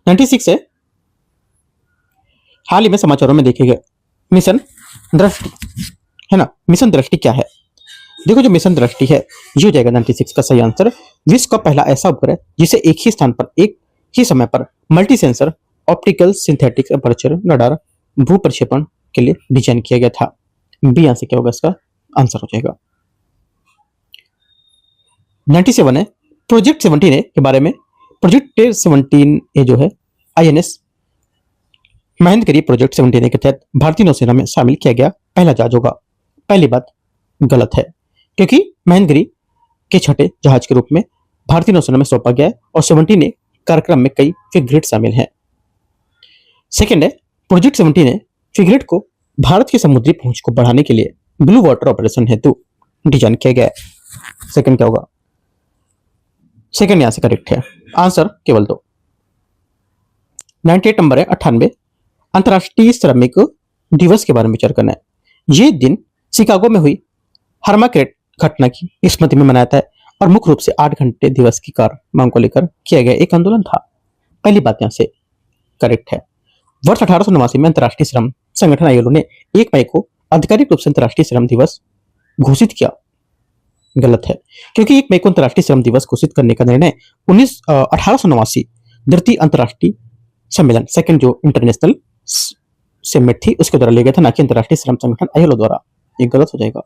96 है, हाल ही में समाचारों में देखे गए मिशन दृष्टि है ना। मिशन दृष्टि क्या है? देखो, जो मिशन दृष्टि है ये हो जाएगा 96 का सही आंसर। विश्व का पहला ऐसा उपग्रह जिसे एक ही स्थान पर एक ही समय पर multi sensor optical synthetic aperture radar भू प्रक्षेपण के लिए डिजाइन किया गया था। बी यहां से क्या होगा, इसका आंसर हो जाएगा। 97 है, प्रोजेक्ट 17 के बारे में। प्रोजेक्ट 17 ए जो है INS महेंद्रगिरी प्रोजेक्ट 17 के तहत भारतीय नौसेना में शामिल किया गया पहला जहाज होगा। पहली बात गलत है, क्योंकि महेंद्रगिरी के छठे जहाज के रूप में भारतीय नौसेना में सौंपा गया है और 17 कार्यक्रम में कई फ्रिगेट शामिल हैं। सेकेंड है, प्रोजेक्ट 17 फ्रिगेट को भारत की समुद्री पहुंच को बढ़ाने के लिए ब्लू वाटर ऑपरेशन हेतु डिजाइन किया गया है। सेकंड क्या होगा? सेकंड यहां से करेक्ट है, आंसर केवल 2। 98 नंबर है 98 अंतर्राष्ट्रीय श्रमिक दिवस के बारे में विचार करना है। ये दिन शिकागो में हुई हर्माक्रेट घटना की स्मृति में मनाया था और मुख्य रूप से 8 घंटे दिवस की कार मांग को लेकर किया गया एक आंदोलन था। पहली बात यहां से करेक्ट है। वर्ष 1889 में अंतर्राष्ट्रीय श्रम संगठन ILO ने 1 मई को आधिकारिक रूप से अंतर्राष्ट्रीय श्रम दिवस घोषित किया। गलत है, क्योंकि 1 मई को अंतर्राष्ट्रीय श्रम दिवस घोषित करने का निर्णय 1889 द्वितीय अंतर्राष्ट्रीय सम्मेलन सेकंड जो इंटरनेशनल समिट थी उसके द्वारा लिया गया था, ना कि अंतर्राष्ट्रीय श्रम संगठन ILO द्वारा। ये गलत हो जाएगा।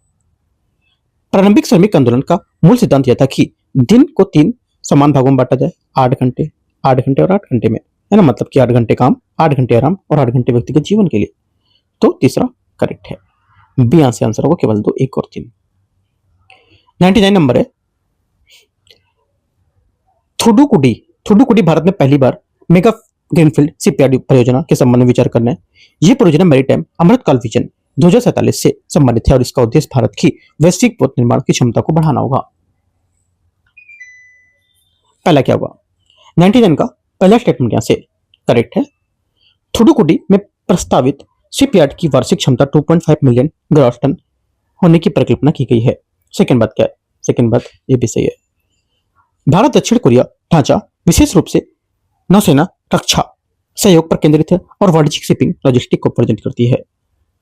प्रारंभिक श्रमिक आंदोलन का मूल सिद्धांत यह था कि दिन को 3 समान भागों में बांटा जाए, 8 घंटे 8 घंटे और 8 घंटे में, है ना। मतलब कि 8 घंटे काम, 8 घंटे आराम और 8 घंटे व्यक्तिगत जीवन के लिए। तो तीसरा करेक्ट है, बी यहां से आंसर होगा केवल 2, 1 और 3। 99 नंबर है थुडुकुडी भारत में पहली बार मेगा ग्रीनफील्ड शिपयार्ड परियोजना के संबंध में विचार करना है। यह परियोजना मैरीटाइम अमृतकाल विजन 2047 से संबंधित है और इसका उद्देश्य भारत की वैश्विक पोत निर्माण की क्षमता को बढ़ाना होगा। पहला क्या होगा? 99 का पहला स्टेटमेंट यहां से करेक्ट है। थुडुकुडी में प्रस्तावित शिपयार्ड की वार्षिक क्षमता 2.5 मिलियन ग्रॉस टन होने की परिकल्पना की गई है। सेकंड बात क्या है? सेकंड बात ये भी सही है। भारत दक्षिण कोरिया ढांचा विशेष रूप से नौसेना रक्षा सहयोग पर केंद्रित है और वाणिज्यिक शिपिंग लॉजिस्टिक को प्रदान करती है।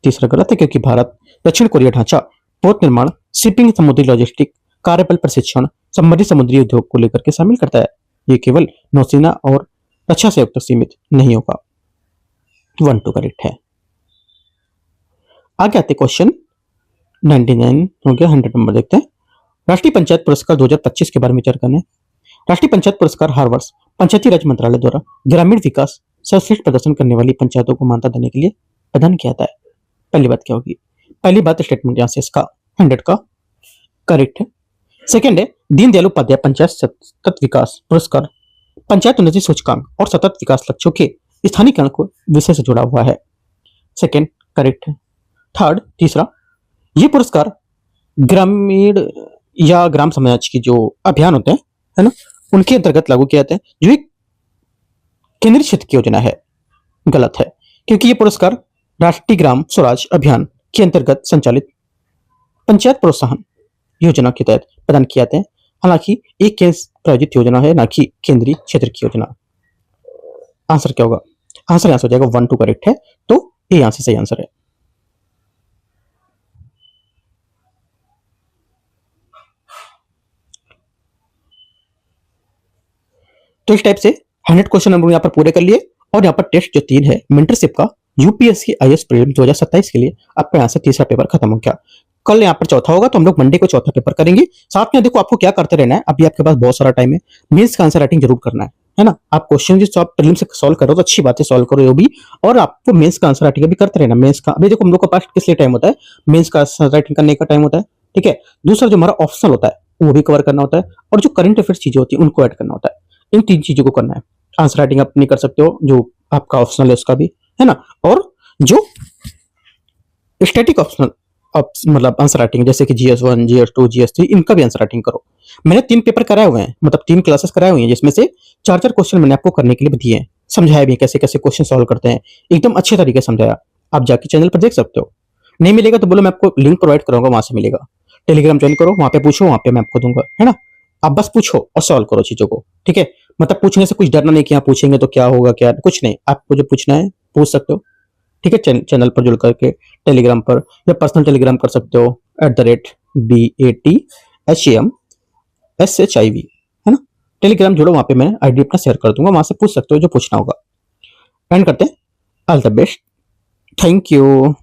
तीसरा गलत है, क्योंकि भारत दक्षिण कोरिया ढांचा पोत निर्माण शिपिंग समुद्री लॉजिस्टिक कार्यबल प्रशिक्षण संबंधी समुद्री उद्योग को लेकर के शामिल करता है। ये केवल नौसेना और रक्षा सहयोग तक सीमित नहीं होगा। 1 2 करेक्ट है। आगे आते क्वेश्चन 99 हो गया, 100 नंबर देखते हैं। राष्ट्रीय पंचायत पुरस्कार 2025 के बारे में विचार करना है। राष्ट्रीय पंचायत पुरस्कार हर वर्ष पंचायती राज मंत्रालय द्वारा ग्रामीण विकास सर्वश्रेष्ठ प्रदर्शन करने वाली पंचायतों को मान्यता देने के लिए प्रदान किया जाता है। पहली बात क्या होगी? पहली बात स्टेटमेंट यहां से इसका 100 का करेक्ट है। सेकंड है दीनदयाल उपाध्याय पंचायत सतत विकास पुरस्कार पंचायत उन्नति सूचकांक और सतत विकास लक्ष्यों के स्थानीयकरण को विषय से जुड़ा हुआ है। सेकंड करेक्ट है। थर्ड तीसरा ये पुरस्कार ग्रामीण या ग्राम समाज की जो अभियान होते हैं, है ना, उनके अंतर्गत लागू किया जाता है, जो एक केंद्रीय क्षेत्र की योजना है। गलत है, क्योंकि ये पुरस्कार राष्ट्रीय ग्राम स्वराज अभियान के अंतर्गत संचालित पंचायत प्रोत्साहन योजना के तहत प्रदान किए जाते हैं। हालांकि एक केंद्र प्रायोजित योजना है, ना कि केंद्रीय क्षेत्र की योजना। आंसर क्या होगा? आंसर यहाँ से हो जाएगा 1 2 करेक्ट है, तो ये यहाँ से सही आंसर है। तो इस टाइप से 100 क्वेश्चन हम लोग यहाँ पर पूरे कर लिए, और यहाँ पर टेस्ट जो 3 है मेंटरशिप का यूपीएससी आईएएस प्रीलिम्स 2027 के लिए, आपका यहाँ से तीसरा पेपर खत्म हो गया। कल यहाँ पर चौथा होगा, तो हम लोग मंडे को चौथा पेपर करेंगे। साथ में देखो आपको क्या करते रहना है, अभी आपके पास बहुत सारा टाइम है, मेंस का आंसर राइटिंग जरूर करना है ना। आप क्वेश्चन जो आप प्रीलिम्स से सॉल्व करो तो अच्छी बात है, सॉल्व करो वो भी, और आपको मेंस का आंसर राइटिंग भी करते रहना। मेंस का अभी देखो हम लोग का पास किस लिए टाइम होता है, मेंस का आंसर राइटिंग करने का टाइम होता है, ठीक है। दूसरा जो हमारा ऑप्शनल होता है वो भी कवर करना होता है, और जो करंट अफेयर्स चीजें होती है उनको ऐड करना होता है। इन 3 चीजों को करना है। आंसर राइटिंग आप नहीं कर सकते हो, जो आपका ऑप्शनल है उसका भी, है ना। और जो स्टैटिक ऑप्शनल मतलब आंसर राइटिंग, जैसे कि GS1 GS2 GS3, इनका भी आंसर राइटिंग करो। मैंने 3 पेपर कराए हुए हैं, मतलब 3 क्लासेस कराए हुए हैं, जिसमें से 4 क्वेश्चन मैंने आपको करने के लिए दिए हैं, समझाया भी कैसे कैसे क्वेश्चन सॉल्व करते हैं, एकदम अच्छे तरीके से समझाया। आप जाके चैनल पर देख सकते हो। नहीं मिलेगा तो बोलो, मैं आपको लिंक प्रोवाइड करूंगा, वहां से मिलेगा। टेलीग्राम ज्वाइन करो, वहां पे पूछो, वहां पे मैं आपको दूंगा, है ना। आप बस पूछो और सॉल्व करो चीजों को, ठीक है। मतलब पूछने से कुछ डरना नहीं कि यहाँ पूछेंगे तो क्या होगा, क्या कुछ नहीं, आपको जो पूछना है पूछ सकते हो, ठीक है। चैनल पर जुड़ करके टेलीग्राम पर, या पर्सनल टेलीग्राम कर सकते हो @BATHAMSHIV, है ना। टेलीग्राम जुड़ो, वहां पे मैं आईडी अपना शेयर कर दूंगा, वहां से पूछ सकते हो जो पूछना होगा। एंड करते हैं। All the best, thank you.